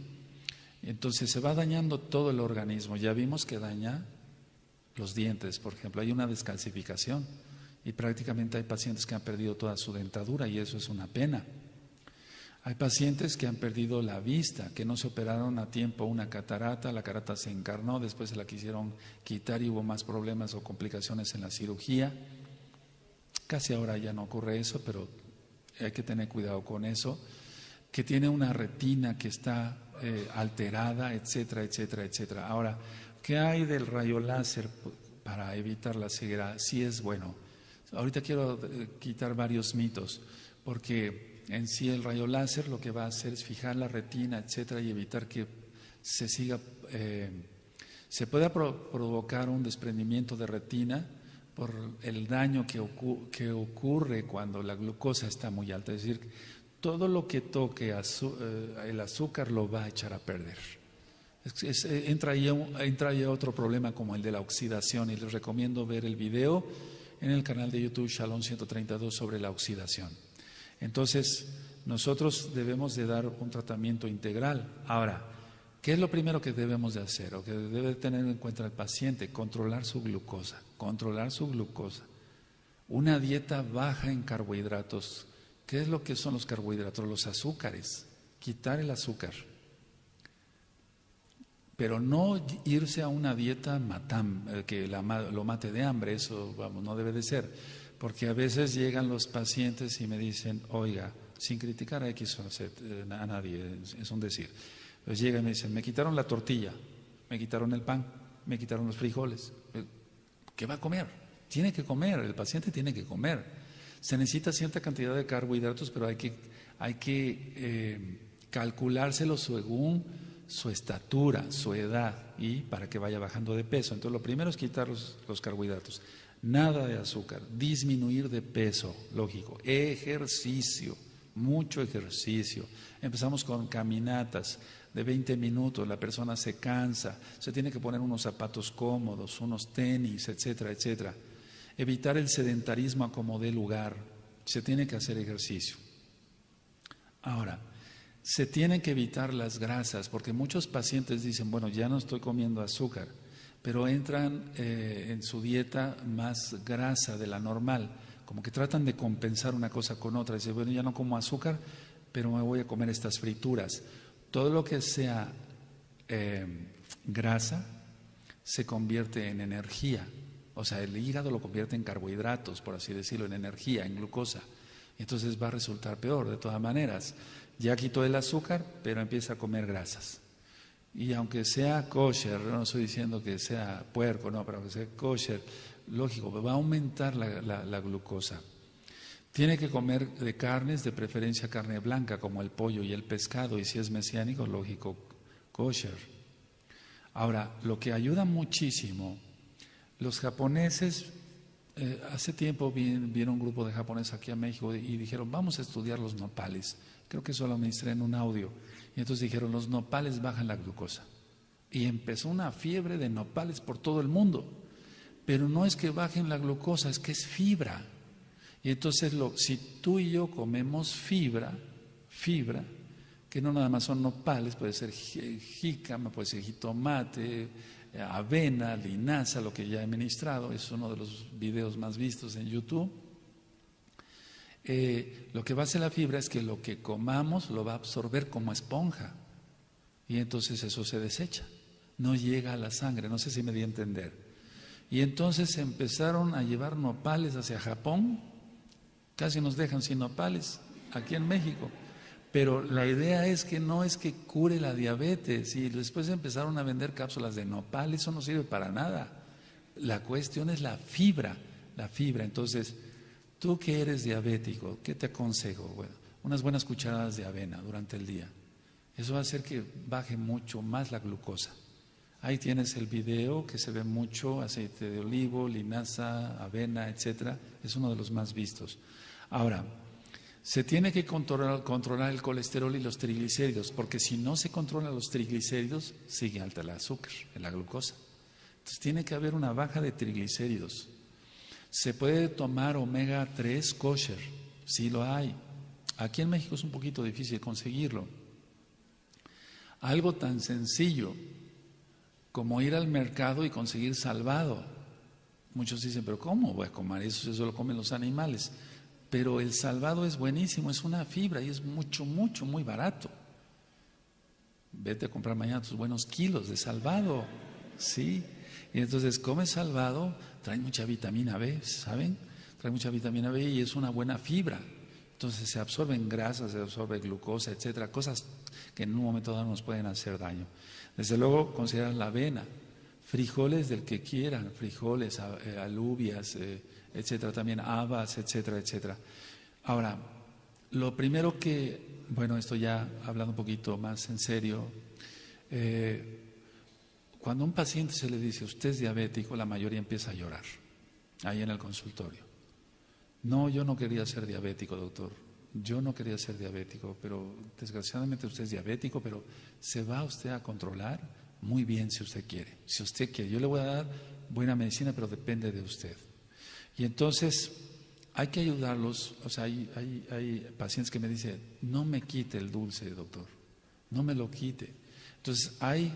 entonces se va dañando todo el organismo. Ya vimos que daña los dientes, por ejemplo, hay una descalcificación y prácticamente hay pacientes que han perdido toda su dentadura y eso es una pena. Hay pacientes que han perdido la vista, que no se operaron a tiempo una catarata, la catarata se encarnó, después se la quisieron quitar y hubo más problemas o complicaciones en la cirugía. Casi ahora ya no ocurre eso, pero hay que tener cuidado con eso. Que tiene una retina que está alterada, etcétera, etcétera, etcétera. Ahora, ¿qué hay del rayo láser para evitar la ceguera? Sí es bueno. Ahorita quiero quitar varios mitos, porque en sí el rayo láser lo que va a hacer es fijar la retina, etcétera, y evitar que se siga, se pueda provocar un desprendimiento de retina por el daño que ocurre cuando la glucosa está muy alta. Es decir, todo lo que toque el azúcar lo va a echar a perder. Entra ahí otro problema como el de la oxidación, y les recomiendo ver el video en el canal de YouTube Shalom 132 sobre la oxidación. Entonces, nosotros debemos de dar un tratamiento integral. Ahora, ¿Qué es lo primero que debemos de hacer o que debe tener en cuenta el paciente? Controlar su glucosa, controlar su glucosa. Una dieta baja en carbohidratos. ¿Qué es lo que son los carbohidratos? Los azúcares. Quitar el azúcar. Pero no irse a una dieta que lo mate de hambre, eso vamos, no debe de ser. Porque a veces llegan los pacientes y me dicen, oiga, sin criticar a X o Z, a nadie, es un decir. Pues llegan y me dicen, me quitaron la tortilla, me quitaron el pan, me quitaron los frijoles. ¿Qué va a comer? Tiene que comer, el paciente tiene que comer. Se necesita cierta cantidad de carbohidratos, pero hay que calculárselo según su estatura, su edad y para que vaya bajando de peso. Entonces lo primero es quitar los carbohidratos. Nada de azúcar, disminuir de peso, lógico. Ejercicio, mucho ejercicio. Empezamos con caminatas de 20 minutos, la persona se cansa, se tiene que poner unos zapatos cómodos, unos tenis, etcétera, etcétera. Evitar el sedentarismo a como dé lugar, se tiene que hacer ejercicio. Ahora, se tienen que evitar las grasas, porque muchos pacientes dicen, bueno, ya no estoy comiendo azúcar, pero entran en su dieta más grasa de la normal, como que tratan de compensar una cosa con otra. Dicen, bueno, ya no como azúcar, pero me voy a comer estas frituras. Todo lo que sea grasa se convierte en energía, o sea, el hígado lo convierte en carbohidratos, por así decirlo, en energía, en glucosa. Entonces va a resultar peor, de todas maneras. Ya quitó el azúcar, pero empieza a comer grasas. Y aunque sea kosher, no estoy diciendo que sea puerco, no, pero aunque sea kosher, lógico, va a aumentar la glucosa. Tiene que comer de carnes, de preferencia carne blanca, como el pollo y el pescado, y si es mesiánico, lógico, kosher. Ahora, lo que ayuda muchísimo, los japoneses, hace tiempo vino un grupo de japoneses aquí a México y dijeron, vamos a estudiar los nopales. Creo que eso lo administré en un audio. Y entonces dijeron, los nopales bajan la glucosa. Y empezó una fiebre de nopales por todo el mundo. Pero no es que bajen la glucosa, es que es fibra. Y entonces si tú y yo comemos fibra, que no nada más son nopales, puede ser jícama, puede ser jitomate, avena, linaza, lo que ya he ministrado, es uno de los videos más vistos en YouTube. Lo que va a hacer la fibra es que lo que comamos lo va a absorber como esponja y entonces eso se desecha, no llega a la sangre, no sé si me di a entender. Y entonces empezaron a llevar nopales hacia Japón, casi nos dejan sin nopales aquí en México, pero la idea es que no es que cure la diabetes y después empezaron a vender cápsulas de nopal, eso no sirve para nada. La cuestión es la fibra, entonces tú que eres diabético, ¿qué te aconsejo? Bueno, unas buenas cucharadas de avena durante el día. Eso va a hacer que baje mucho más la glucosa. Ahí tienes el video que se ve mucho, aceite de olivo, linaza, avena, etcétera. Es uno de los más vistos. Ahora, se tiene que controlar el colesterol y los triglicéridos, porque si no se controlan los triglicéridos, sigue alta el azúcar, la glucosa. Entonces tiene que haber una baja de triglicéridos. Se puede tomar omega 3 kosher, sí lo hay. Aquí en México es un poquito difícil conseguirlo. Algo tan sencillo como ir al mercado y conseguir salvado. Muchos dicen, pero ¿cómo voy a comer eso? Eso lo comen los animales. Pero el salvado es buenísimo, es una fibra y es muy barato. Vete a comprar mañana tus buenos kilos de salvado, ¿sí? Y entonces comes salvado, trae mucha vitamina B, ¿saben? Trae mucha vitamina B y es una buena fibra. Entonces se absorben grasas, se absorbe glucosa, etcétera, cosas que en un momento dado nos pueden hacer daño. Desde luego considerar la avena, frijoles del que quieran, frijoles, alubias, etcétera, también habas, etcétera, etcétera. Ahora, lo primero que, bueno, esto ya hablando un poquito más en serio, cuando a un paciente se le dice, usted es diabético, la mayoría empieza a llorar, ahí en el consultorio. No, yo no quería ser diabético, doctor, yo no quería ser diabético, pero desgraciadamente usted es diabético, pero se va usted a controlar muy bien si usted quiere. Si usted quiere, yo le voy a dar buena medicina, pero depende de usted. Y entonces hay que ayudarlos, o sea, hay pacientes que me dicen, no me quite el dulce, doctor, no me lo quite. Entonces hay,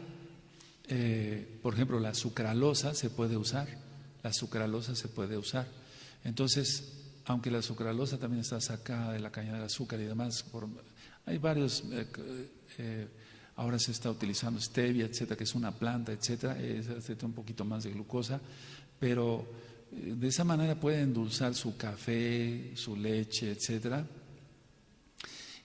por ejemplo, la sucralosa se puede usar, Entonces, aunque la sucralosa también está sacada de la caña de azúcar y demás, hay varios, ahora se está utilizando stevia, etcétera, que es una planta, etcétera, un poquito más de glucosa, pero de esa manera puede endulzar su café, su leche, etcétera,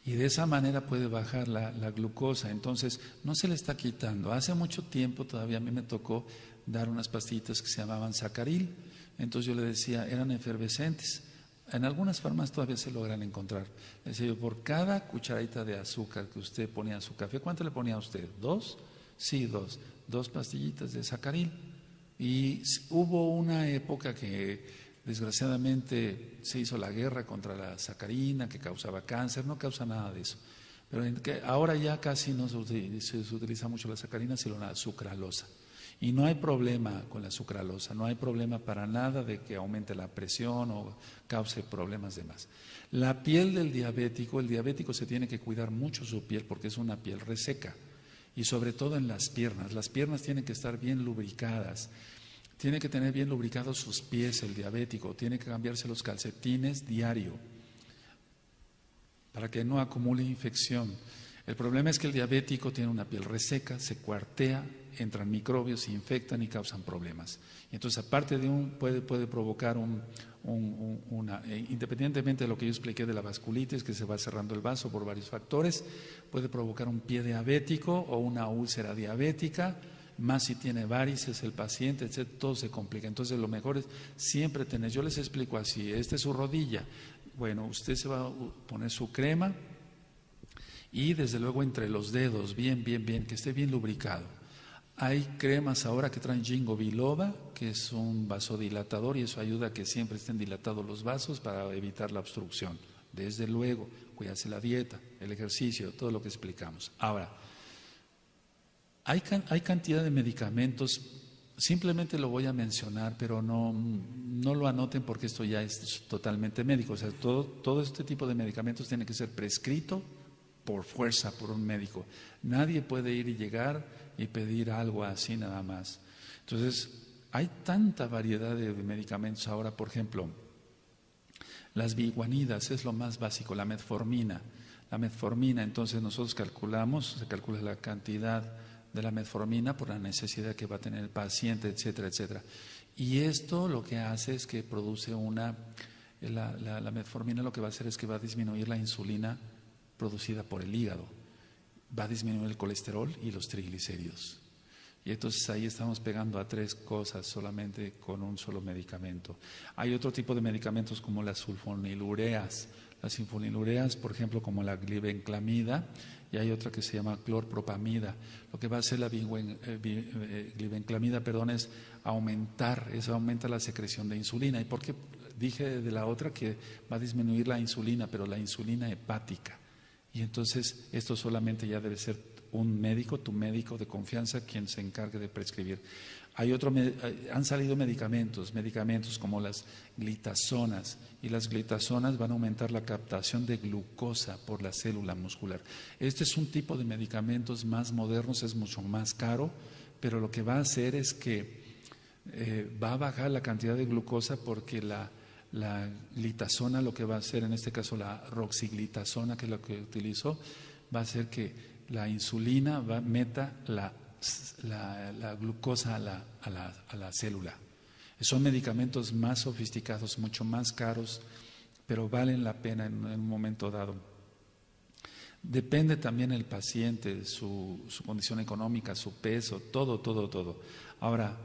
y de esa manera puede bajar la glucosa. Entonces no se le está quitando. Hace mucho tiempo todavía a mí me tocó dar unas pastillitas que se llamaban sacaril. Entonces yo le decía, eran efervescentes. En algunas farmacias todavía se logran encontrar. Le decía yo, por cada cucharadita de azúcar que usted ponía a su café, ¿cuánto le ponía a usted? ¿2? Sí, 2. 2 pastillitas de sacaril. Y hubo una época que desgraciadamente se hizo la guerra contra la sacarina, que causaba cáncer. No causa nada de eso. Pero ahora ya casi no se utiliza mucho la sacarina, sino la sucralosa. Y no hay problema con la sucralosa, no hay problema para nada de que aumente la presión o cause problemas de más. La piel del diabético, el diabético se tiene que cuidar mucho su piel porque es una piel reseca, y sobre todo en las piernas tienen que estar bien lubricadas, tiene que tener bien lubricados sus pies el diabético, tiene que cambiarse los calcetines diario para que no acumule infección. El problema es que el diabético tiene una piel reseca, se cuartea, entran microbios, se infectan y causan problemas. Y entonces, aparte de puede provocar independientemente de lo que yo expliqué de la vasculitis, que se va cerrando el vaso por varios factores, puede provocar un pie diabético o una úlcera diabética, más si tiene varices el paciente, etc., todo se complica. Entonces, lo mejor es siempre tener, yo les explico así, esta es su rodilla, bueno, usted se va a poner su crema y desde luego entre los dedos, bien, que esté bien lubricado. Hay cremas ahora que traen ginkgo biloba, que es un vasodilatador, y eso ayuda a que siempre estén dilatados los vasos para evitar la obstrucción. Desde luego, cuidarse la dieta, el ejercicio, todo lo que explicamos. Ahora, hay cantidad de medicamentos, simplemente lo voy a mencionar, pero no lo anoten porque esto ya es totalmente médico. O sea, todo este tipo de medicamentos tiene que ser prescrito por fuerza por un médico. Nadie puede ir y llegar y pedir algo así nada más. Entonces, hay tanta variedad de medicamentos ahora, por ejemplo, las biguanidas es lo más básico, la metformina. La metformina, entonces nosotros se calcula la cantidad de la metformina por la necesidad que va a tener el paciente, etcétera, etcétera. Y esto lo que hace es que produce la metformina lo que va a hacer es que va a disminuir la insulina producida por el hígado, va a disminuir el colesterol y los triglicéridos. Y entonces ahí estamos pegando a 3 cosas solamente con un solo medicamento. Hay otro tipo de medicamentos como las sulfonilureas. Las sulfonilureas, por ejemplo, como la glibenclamida, y hay otra que se llama clorpropamida. Lo que va a hacer la glibenclamida, es aumenta la secreción de insulina. ¿Y por qué dije de la otra que va a disminuir la insulina, pero la insulina hepática? Y entonces esto solamente ya debe ser un médico, tu médico de confianza, quien se encargue de prescribir. Han salido medicamentos como las glitazonas, y las glitazonas van a aumentar la captación de glucosa por la célula muscular. Este es un tipo de medicamentos más modernos, es mucho más caro, pero lo que va a hacer es que va a bajar la cantidad de glucosa porque la glitazona lo que va a hacer, en este caso la roxiglitazona, que es lo que utilizo, va a hacer que la insulina meta la glucosa a la célula. Son medicamentos más sofisticados, mucho más caros, pero valen la pena en un momento dado. Depende también el paciente, su condición económica, su peso, todo. Ahora,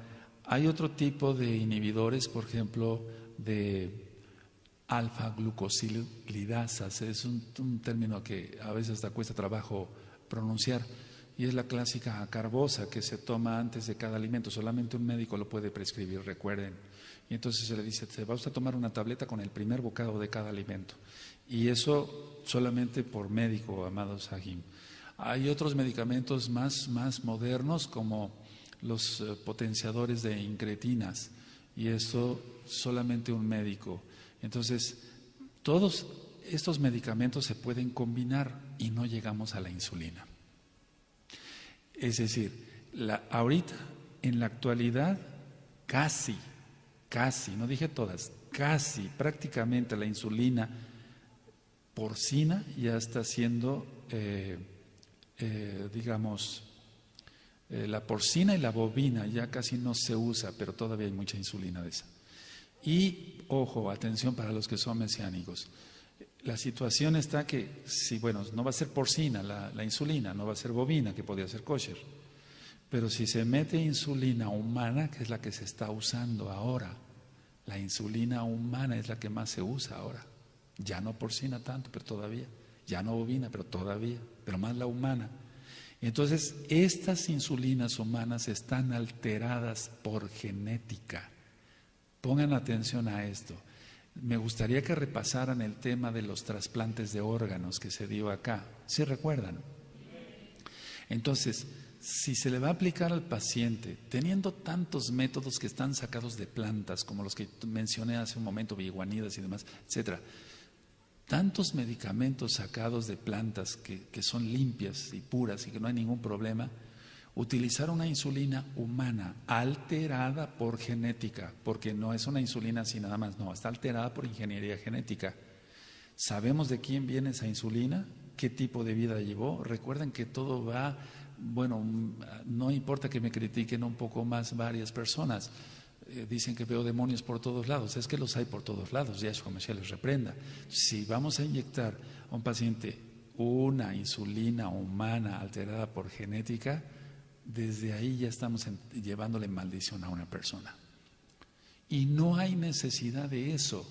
hay otro tipo de inhibidores, por ejemplo, de alfa-glucosilidasas. Es un término que a veces hasta cuesta trabajo pronunciar, y es la clásica acarbosa que se toma antes de cada alimento. Solamente un médico lo puede prescribir, recuerden. Y entonces se le dice, se va usted a tomar una tableta con el primer bocado de cada alimento. Y eso solamente por médico, amado Sahim. Hay otros medicamentos más modernos, como los potenciadores de incretinas, y eso solamente un médico. Entonces, todos estos medicamentos se pueden combinar y no llegamos a la insulina. Es decir, ahorita, en la actualidad, casi, no dije todas, casi, prácticamente la insulina porcina ya está siendo, digamos, la porcina y la bovina ya casi no se usa, pero todavía hay mucha insulina de esa. Y, ojo, atención para los que son mesiánicos. La situación está que, si, bueno, no va a ser porcina la insulina, no va a ser bovina, que podría ser kosher. Pero si se mete insulina humana, que es la que se está usando ahora, la insulina humana es la que más se usa ahora. Ya no porcina tanto, pero todavía. Ya no bovina, pero todavía. Pero más la humana. Entonces, estas insulinas humanas están alteradas por genética. Pongan atención a esto. Me gustaría que repasaran el tema de los trasplantes de órganos que se dio acá. ¿Sí recuerdan? Entonces, si se le va a aplicar al paciente, teniendo tantos métodos que están sacados de plantas, como los que mencioné hace un momento, biguanidas y demás, etcétera, tantos medicamentos sacados de plantas que son limpias y puras y que no hay ningún problema, utilizar una insulina humana alterada por genética, porque no es una insulina así nada más, no, está alterada por ingeniería genética. ¿Sabemos de quién viene esa insulina? ¿Qué tipo de vida llevó? Recuerden que todo va, bueno, no importa que me critiquen un poco más varias personas, dicen que veo demonios por todos lados, es que los hay por todos lados, Yahshua Mashiach les reprenda. Si vamos a inyectar a un paciente una insulina humana alterada por genética, desde ahí ya estamos llevándole maldición a una persona. Y no hay necesidad de eso.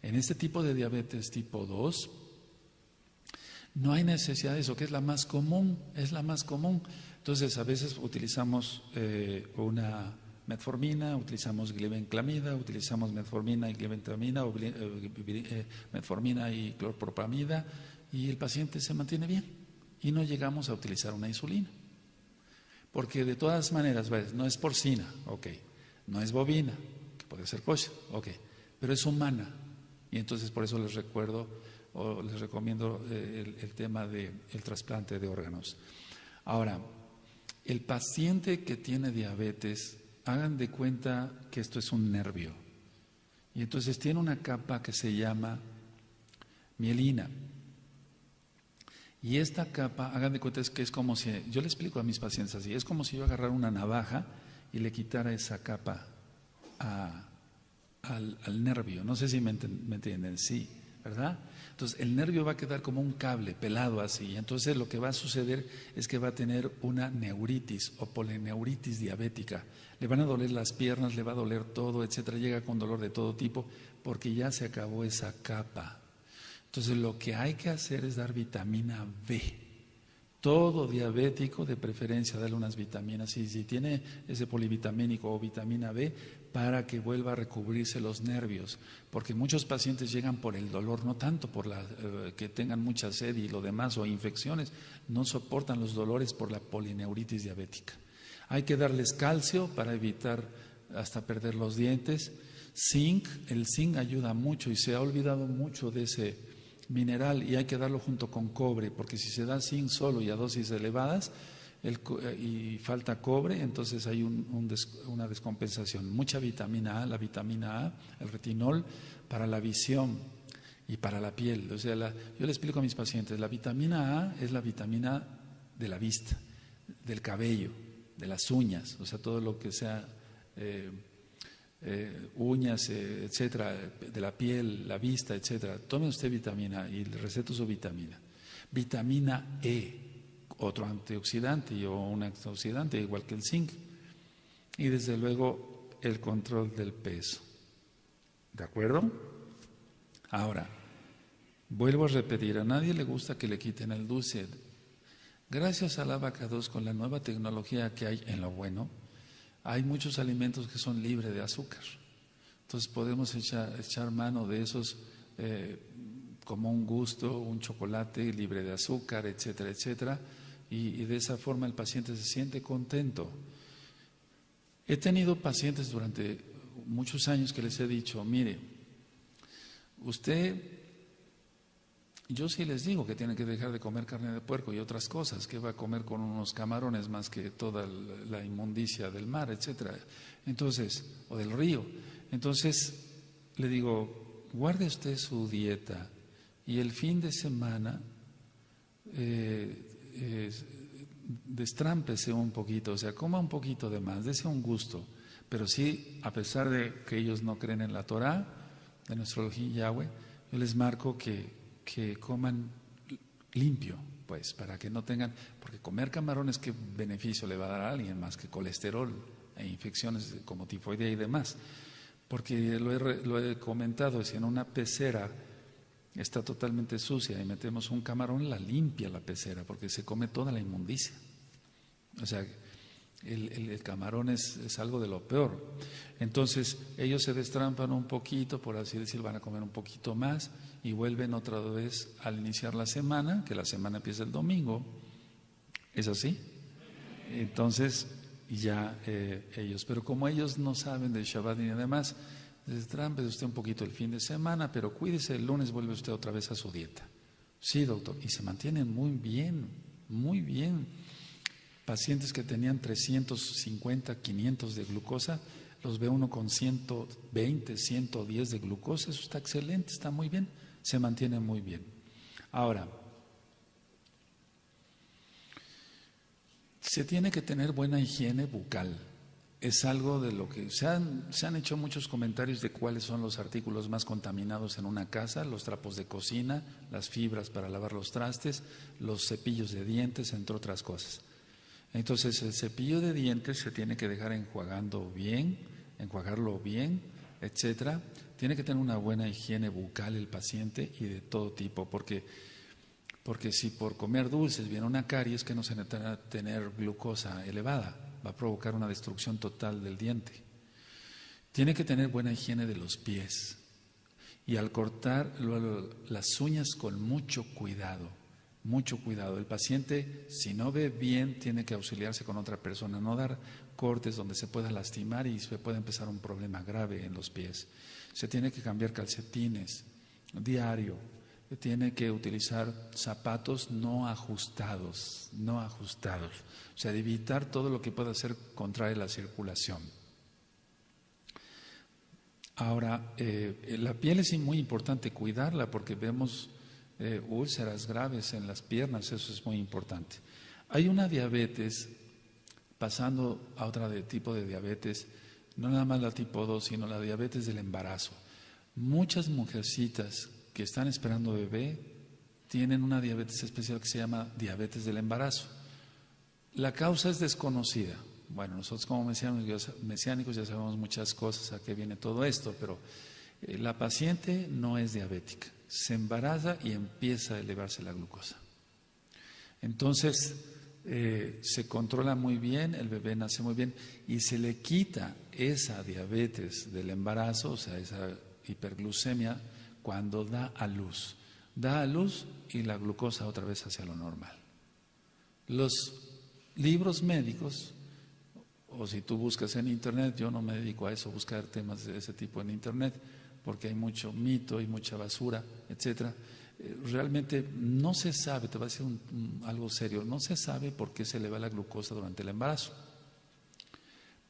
En este tipo de diabetes tipo 2, no hay necesidad de eso, que es la más común, Entonces, a veces utilizamos una metformina, utilizamos glibenclamida, utilizamos metformina y glibentamina, o metformina y clorpropamida, y el paciente se mantiene bien. Y no llegamos a utilizar una insulina. Porque de todas maneras, no es porcina, ok, no es bovina, que puede ser kosher, ok, pero es humana. Y entonces por eso les recuerdo o les recomiendo el tema del trasplante de órganos. Ahora, el paciente que tiene diabetes, hagan de cuenta que esto es un nervio. Y entonces tiene una capa que se llama mielina. Y esta capa, hagan de cuenta que es como si, yo le explico a mis pacientes así, es como si yo agarrara una navaja y le quitara esa capa al nervio. No sé si me entienden, sí, ¿verdad? Entonces el nervio va a quedar como un cable pelado así. Entonces lo que va a suceder es que va a tener una neuritis o polineuritis diabética. Le van a doler las piernas, le va a doler todo, etcétera. Llega con dolor de todo tipo porque ya se acabó esa capa. Entonces lo que hay que hacer es dar vitamina B. Todo diabético, de preferencia, darle unas vitaminas. Y si tiene ese polivitamínico o vitamina B, para que vuelva a recubrirse los nervios. Porque muchos pacientes llegan por el dolor, no tanto por que tengan mucha sed y lo demás, o infecciones. No soportan los dolores por la polineuritis diabética. Hay que darles calcio para evitar hasta perder los dientes. Zinc, el zinc ayuda mucho y se ha olvidado mucho de ese mineral y hay que darlo junto con cobre, porque si se da zinc solo y a dosis elevadas y falta cobre, entonces hay una descompensación. Mucha vitamina A, la vitamina A, el retinol, para la visión y para la piel. O sea, yo le explico a mis pacientes, la vitamina A es la vitamina de la vista, del cabello, de las uñas, o sea, todo lo que sea uñas, etcétera, de la piel, la vista, etcétera. Tome usted vitamina y le receto su vitamina. Vitamina E, otro antioxidante o un antioxidante igual que el zinc. Y desde luego el control del peso. ¿De acuerdo? Ahora, vuelvo a repetir, a nadie le gusta que le quiten el dulce. Gracias al Abacados, con la nueva tecnología que hay en lo bueno, hay muchos alimentos que son libres de azúcar. Entonces podemos echar mano de esos como un gusto, un chocolate libre de azúcar, etcétera, etcétera. Y de esa forma el paciente se siente contento. He tenido pacientes durante muchos años que les he dicho, mire, usted yo sí les digo que tienen que dejar de comer carne de puerco y otras cosas, que va a comer con unos camarones más que toda la inmundicia del mar, etcétera. Entonces, o del río. Entonces, le digo, guarde usted su dieta y el fin de semana destrámpese un poquito, o sea, coma un poquito de más, dese un gusto. Pero sí, a pesar de que ellos no creen en la Torá, de nuestro Elohim Yahweh, yo les marco que coman limpio, pues, para que no tengan, porque comer camarones, ¿qué beneficio le va a dar a alguien más que colesterol e infecciones como tifoidea y demás? Porque lo he comentado, si en una pecera está totalmente sucia y metemos un camarón, la limpia la pecera, porque se come toda la inmundicia. O sea, el camarón es algo de lo peor. Entonces ellos se destrampan un poquito, por así decir, van a comer un poquito más y vuelven otra vez al iniciar la semana, que la semana empieza el domingo. ¿Es así? Entonces ya ellos, pero como ellos no saben de Shabbat ni demás, destrámpese usted un poquito el fin de semana, pero cuídese, el lunes vuelve usted otra vez a su dieta. Sí, doctor, y se mantienen muy bien, muy bien. Pacientes que tenían 350, 500 de glucosa, los ve uno con 120, 110 de glucosa, eso está excelente, está muy bien, se mantiene muy bien. Ahora, se tiene que tener buena higiene bucal. Es algo de lo que se han hecho muchos comentarios de cuáles son los artículos más contaminados en una casa: los trapos de cocina, las fibras para lavar los trastes, los cepillos de dientes, entre otras cosas. Entonces el cepillo de dientes se tiene que dejar enjuagarlo bien, etcétera. Tiene que tener una buena higiene bucal el paciente y de todo tipo, porque si por comer dulces viene una caries, que no se necesita tener glucosa elevada, va a provocar una destrucción total del diente. Tiene que tener buena higiene de los pies y al cortar las uñas con mucho cuidado. Mucho cuidado. El paciente, si no ve bien, tiene que auxiliarse con otra persona, no dar cortes donde se pueda lastimar y se puede empezar un problema grave en los pies. Se tiene que cambiar calcetines diario, tiene que utilizar zapatos no ajustados, o sea, de evitar todo lo que pueda hacer contraer la circulación. Ahora, la piel es muy importante cuidarla porque vemos úlceras graves en las piernas, eso es muy importante. Hay una diabetes, pasando a otra tipo de diabetes, no nada más la tipo 2, sino la diabetes del embarazo. Muchas mujercitas que están esperando bebé tienen una diabetes especial que se llama diabetes del embarazo. La causa es desconocida. Bueno, nosotros como mesiánicos ya sabemos muchas cosas, a qué viene todo esto, pero la paciente no es diabética, se embaraza y empieza a elevarse la glucosa. Entonces, se controla muy bien, el bebé nace muy bien y se le quita esa diabetes del embarazo, o sea, esa hiperglucemia, cuando da a luz. Da a luz y la glucosa otra vez hacia lo normal. Los libros médicos, o si tú buscas en internet, yo no me dedico a eso, a buscar temas de ese tipo en internet, porque hay mucho mito y mucha basura, etcétera. Realmente no se sabe, te voy a decir algo serio, no se sabe por qué se eleva la glucosa durante el embarazo.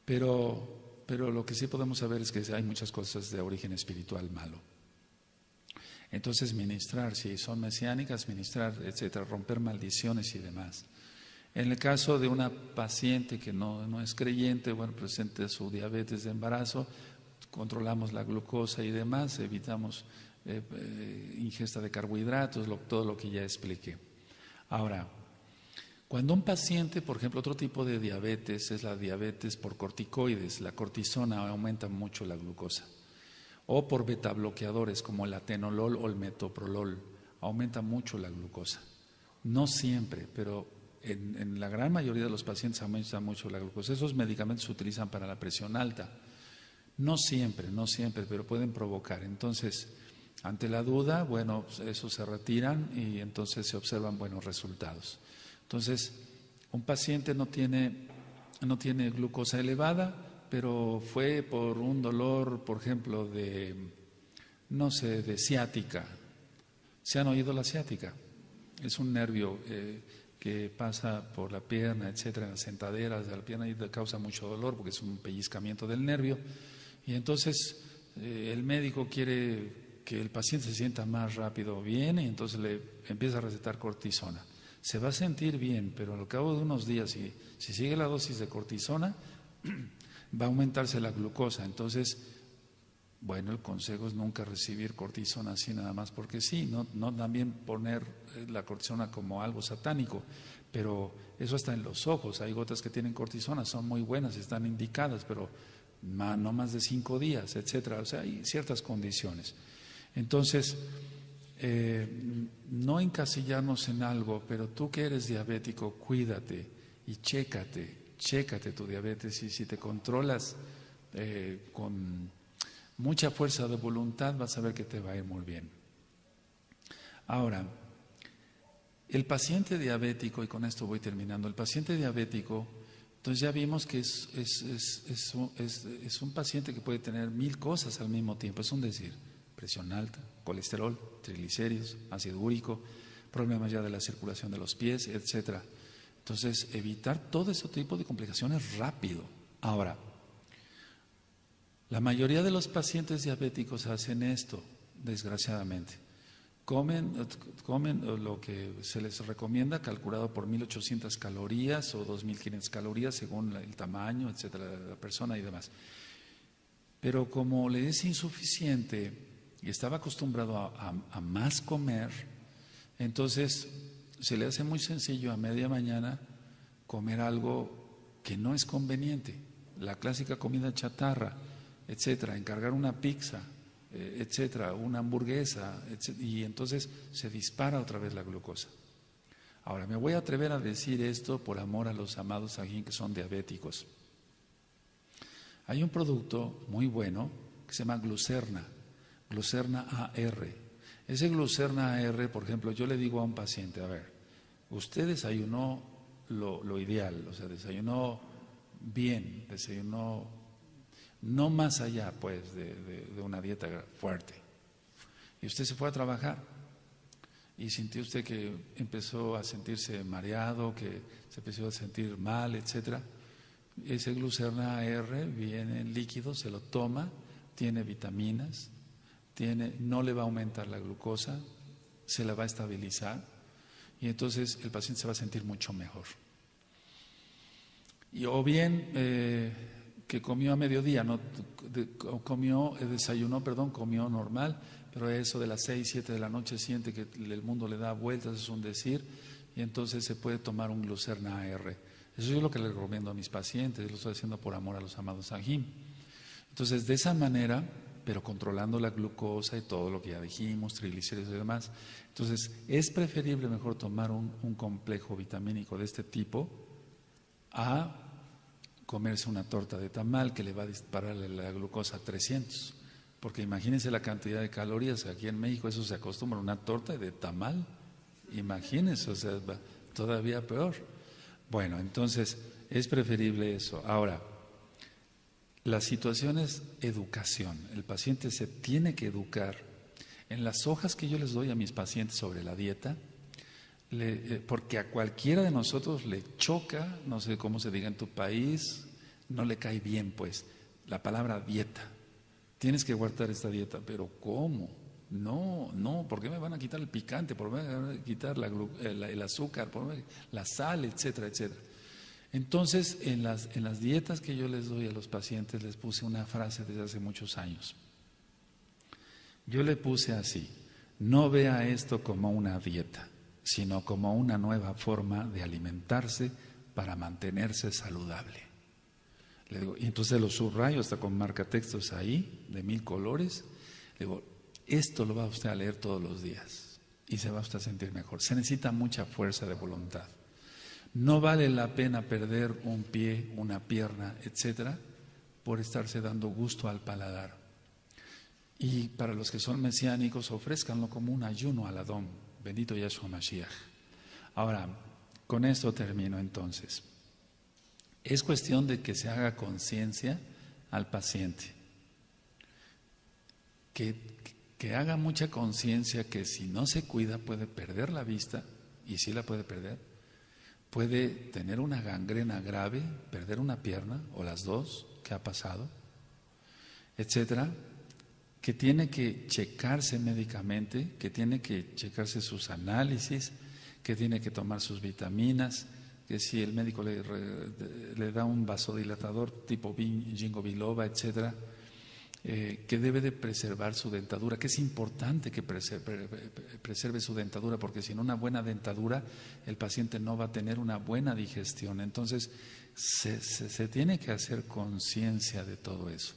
Pero lo que sí podemos saber es que hay muchas cosas de origen espiritual malo. Entonces ministrar, si son mesiánicas, ministrar, etcétera, romper maldiciones y demás. En el caso de una paciente que no es creyente, bueno, presente su diabetes de embarazo, controlamos la glucosa y demás, evitamos ingesta de carbohidratos, todo lo que ya expliqué. Ahora, cuando un paciente, por ejemplo, otro tipo de diabetes es la diabetes por corticoides, la cortisona aumenta mucho la glucosa, o por betabloqueadores como el atenolol o el metoprolol, aumenta mucho la glucosa. No siempre, pero en la gran mayoría de los pacientes aumenta mucho la glucosa. Esos medicamentos se utilizan para la presión alta. No siempre, pero pueden provocar. Entonces, ante la duda, bueno, pues esos se retiran y entonces se observan buenos resultados. Entonces, un paciente no tiene glucosa elevada, pero fue por un dolor, por ejemplo, de ciática, ¿Se han oído la ciática? Es un nervio que pasa por la pierna, etcétera, en las sentaderas de la pierna y causa mucho dolor porque es un pellizcamiento del nervio. Y entonces el médico quiere que el paciente se sienta más rápido bien y entonces le empieza a recetar cortisona. Se va a sentir bien, pero al cabo de unos días, si sigue la dosis de cortisona, va a aumentarse la glucosa. Entonces, bueno, el consejo es nunca recibir cortisona así nada más porque sí, no también poner la cortisona como algo satánico, pero eso está en los ojos. Hay gotas que tienen cortisona, son muy buenas, están indicadas, pero no más de 5 días, etcétera. O sea, hay ciertas condiciones. Entonces, no encasillarnos en algo, pero tú que eres diabético, cuídate y chécate tu diabetes, y si te controlas con mucha fuerza de voluntad, vas a ver que te va a ir muy bien. Ahora, el paciente diabético, y con esto voy terminando, el paciente diabético, entonces ya vimos que es un paciente que puede tener 1000 cosas al mismo tiempo, es un decir, presión alta, colesterol, triglicéridos, ácido úrico, problemas ya de la circulación de los pies, etcétera. Entonces, evitar todo ese tipo de complicaciones rápido. Ahora, la mayoría de los pacientes diabéticos hacen esto, desgraciadamente. Comen lo que se les recomienda, calculado por 1800 calorías o 2500 calorías, según el tamaño, etcétera, de la persona y demás. Pero como le es insuficiente y estaba acostumbrado a más comer, entonces se le hace muy sencillo a media mañana comer algo que no es conveniente, la clásica comida chatarra, etcétera, encargar una pizza, etcétera, una hamburguesa, etcétera, y entonces se dispara otra vez la glucosa. Ahora, me voy a atrever a decir esto por amor a los amados aquí que son diabéticos. Hay un producto muy bueno que se llama Glucerna AR. Ese Glucerna AR, por ejemplo, yo le digo a un paciente, a ver, usted desayunó lo ideal, o sea, desayunó bien, desayunó no más allá, pues, de una dieta fuerte. Y usted se fue a trabajar y sintió usted que empezó a sentirse mareado, que se empezó a sentir mal, etcétera. Ese Glucerna AR viene en líquido, se lo toma, tiene vitaminas, no le va a aumentar la glucosa, se la va a estabilizar y entonces el paciente se va a sentir mucho mejor. O bien que comió a mediodía, comió normal, pero eso de las 6, 7 de la noche siente que el mundo le da vueltas, es un decir, y entonces se puede tomar un Glucerna AR. Eso es lo que le recomiendo a mis pacientes, lo estoy haciendo por amor a los amados Sahim. Entonces, de esa manera, pero controlando la glucosa y todo lo que ya dijimos, triglicéridos y demás. Entonces, es preferible mejor tomar un complejo vitamínico de este tipo a comerse una torta de tamal que le va a dispararle la glucosa a 300. Porque imagínense la cantidad de calorías, aquí en México eso se acostumbra, una torta de tamal, imagínense, o sea, todavía peor. Bueno, entonces es preferible eso. Ahora, la situación es educación. El paciente se tiene que educar. En las hojas que yo les doy a mis pacientes sobre la dieta, porque a cualquiera de nosotros le choca, no sé cómo se diga en tu país, no le cae bien, pues, la palabra dieta. Tienes que guardar esta dieta, pero ¿cómo? No, ¿por qué me van a quitar el picante? ¿Por qué me van a quitar el azúcar? ¿Por qué la sal, etcétera, etcétera? Entonces, en las dietas que yo les doy a los pacientes, les puse una frase desde hace muchos años. Yo le puse así: no vea esto como una dieta, sino como una nueva forma de alimentarse para mantenerse saludable. Le digo, y entonces lo subrayo hasta con marcatextos ahí, de 1000 colores. Le digo, esto lo va usted a leer todos los días y se va usted a sentir mejor. Se necesita mucha fuerza de voluntad. No vale la pena perder un pie, una pierna, etcétera, por estarse dando gusto al paladar. Y para los que son mesiánicos, ofrézcanlo como un ayuno al Adón. Bendito Yahshua Mashiach. Ahora, con esto termino entonces. Es cuestión de que se haga conciencia al paciente. Que que haga mucha conciencia que si no se cuida puede perder la vista, y sí la puede perder, puede tener una gangrena grave, perder una pierna o las dos, que ha pasado, etcétera, que tiene que checarse médicamente, que tiene que checarse sus análisis, que tiene que tomar sus vitaminas, que si el médico le da un vasodilatador tipo ginkgo biloba, etcétera, que debe de preservar su dentadura, que es importante que preserve su dentadura, porque sin una buena dentadura el paciente no va a tener una buena digestión. Entonces se tiene que hacer conciencia de todo eso.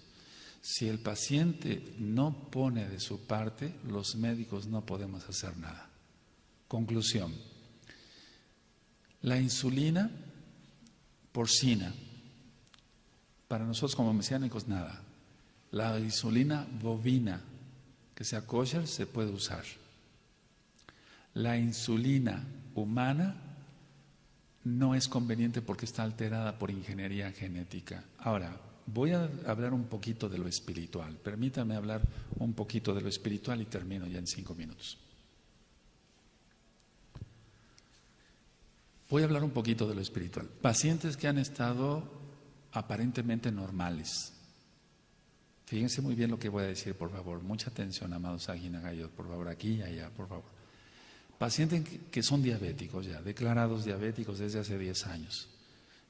Si el paciente no pone de su parte, los médicos no podemos hacer nada. Conclusión: la insulina porcina, para nosotros como mesiánicos nada. La insulina bovina, que sea kosher, se puede usar. La insulina humana no es conveniente porque está alterada por ingeniería genética. Ahora, voy a hablar un poquito de lo espiritual. Permítame hablar un poquito de lo espiritual y termino ya en 5 minutos. Voy a hablar un poquito de lo espiritual. Pacientes que han estado aparentemente normales. Fíjense muy bien lo que voy a decir, por favor. Mucha atención, amados Aguinagayot, por favor, aquí y allá, por favor. Pacientes que son diabéticos ya, declarados diabéticos desde hace 10 años,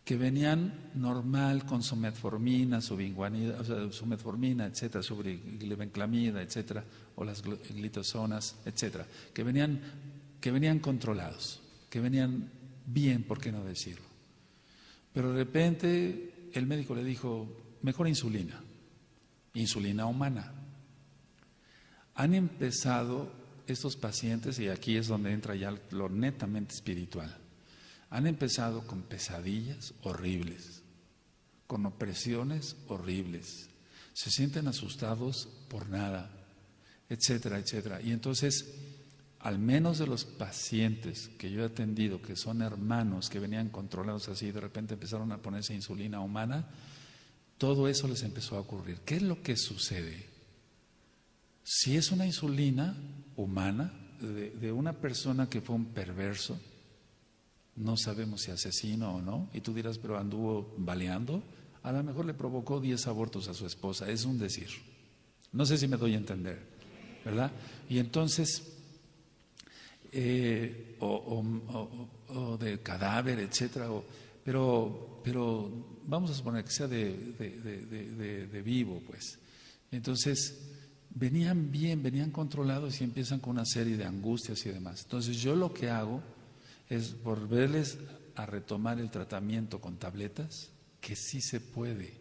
que venían normal con su metformina, su vinguanida, o sea, su metformina, etcétera, su glibenclamida, etcétera, o las glitozonas, etcétera, que venían controlados, que venían bien, ¿por qué no decirlo? Pero de repente el médico le dijo, mejor insulina humana. Han empezado estos pacientes, y aquí es donde entra ya lo netamente espiritual, han empezado con pesadillas horribles, con opresiones horribles, se sienten asustados por nada, etcétera, etcétera. Y entonces, al menos de los pacientes que yo he atendido, que son hermanos que venían controlados así, de repente empezaron a ponerse insulina humana, todo eso les empezó a ocurrir. ¿Qué es lo que sucede? Si es una insulina humana de una persona que fue un perverso, no sabemos si asesino o no, y tú dirás, pero anduvo baleando, a lo mejor le provocó 10 abortos a su esposa, es un decir. No sé si me doy a entender, ¿verdad? Y entonces, o de cadáver, etcétera, pero vamos a suponer que sea de vivo, pues. Entonces, venían bien, venían controlados y empiezan con una serie de angustias y demás. Entonces, yo lo que hago es volverles a retomar el tratamiento con tabletas, que sí se puede.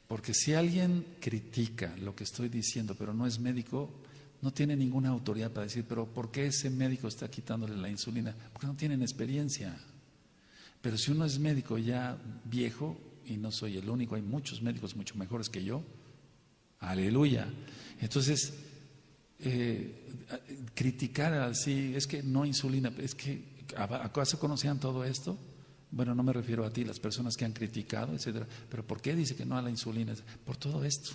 Porque si alguien critica lo que estoy diciendo, pero no es médico, no tiene ninguna autoridad para decir, pero ¿por qué ese médico está quitándole la insulina? Porque no tienen experiencia. Pero si uno es médico ya viejo, y no soy el único, hay muchos médicos mucho mejores que yo, aleluya. Entonces, criticar así, es que no insulina, es que ¿acaso conocían todo esto? Bueno, no me refiero a ti, las personas que han criticado, etcétera. Pero ¿por qué dice que no a la insulina? Por todo esto.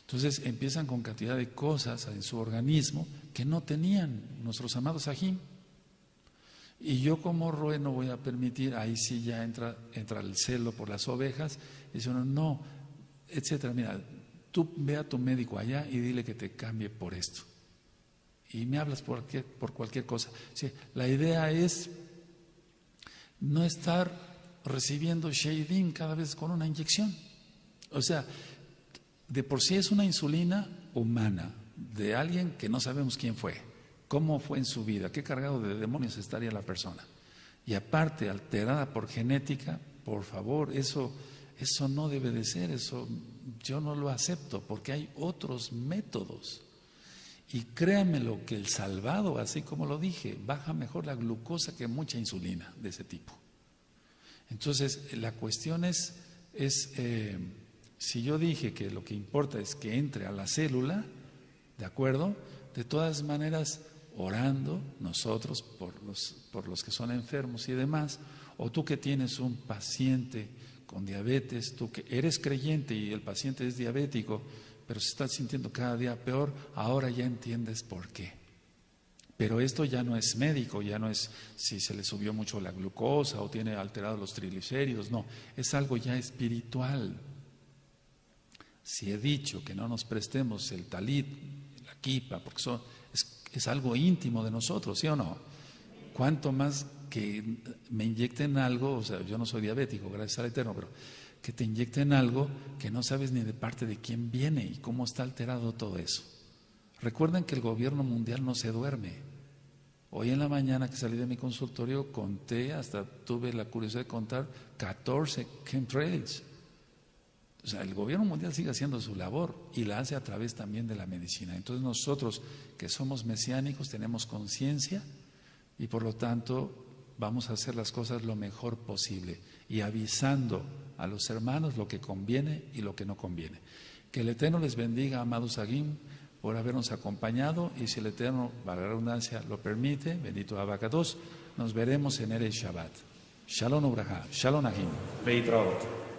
Entonces empiezan con cantidad de cosas en su organismo que no tenían nuestros amados Ajim. Y yo como Roe no voy a permitir, ahí sí ya entra el celo por las ovejas, y dice uno, no, etcétera. Mira, tú ve a tu médico allá y dile que te cambie por esto. Y me hablas por cualquier cosa. Sí, la idea es no estar recibiendo Sheidim cada vez con una inyección. O sea, de por sí es una insulina humana, de alguien que no sabemos quién fue. ¿Cómo fue en su vida? ¿Qué cargado de demonios estaría la persona? Y aparte, alterada por genética, por favor, eso no debe de ser, eso yo no lo acepto, porque hay otros métodos. Y créanmelo que el salvado, así como lo dije, baja mejor la glucosa que mucha insulina de ese tipo. Entonces, la cuestión es si yo dije que lo que importa es que entre a la célula, ¿de acuerdo? De todas maneras, orando nosotros por los que son enfermos y demás, o tú que tienes un paciente con diabetes, tú que eres creyente y el paciente es diabético, pero se está sintiendo cada día peor, ahora ya entiendes por qué. Pero esto ya no es médico, ya no es si se le subió mucho la glucosa o tiene alterados los triglicéridos, no, es algo ya espiritual. Si he dicho que no nos prestemos el talit, la kipa, porque es algo íntimo de nosotros, ¿sí o no? Cuanto más que me inyecten algo, o sea, yo no soy diabético, gracias al Eterno, pero que te inyecten algo que no sabes ni de parte de quién viene y cómo está alterado todo eso. Recuerden que el gobierno mundial no se duerme. Hoy en la mañana que salí de mi consultorio conté, hasta tuve la curiosidad de contar 14 chemtrails. O sea, el gobierno mundial sigue haciendo su labor y la hace a través también de la medicina. Entonces nosotros que somos mesiánicos tenemos conciencia y por lo tanto vamos a hacer las cosas lo mejor posible y avisando a los hermanos lo que conviene y lo que no conviene. Que el Eterno les bendiga, amados Agim, por habernos acompañado y si el Eterno, para la redundancia, lo permite, bendito Abacados, nos veremos en Erev Shabbat. Shalom Ubraja, Shalom Agim, Beit Raot.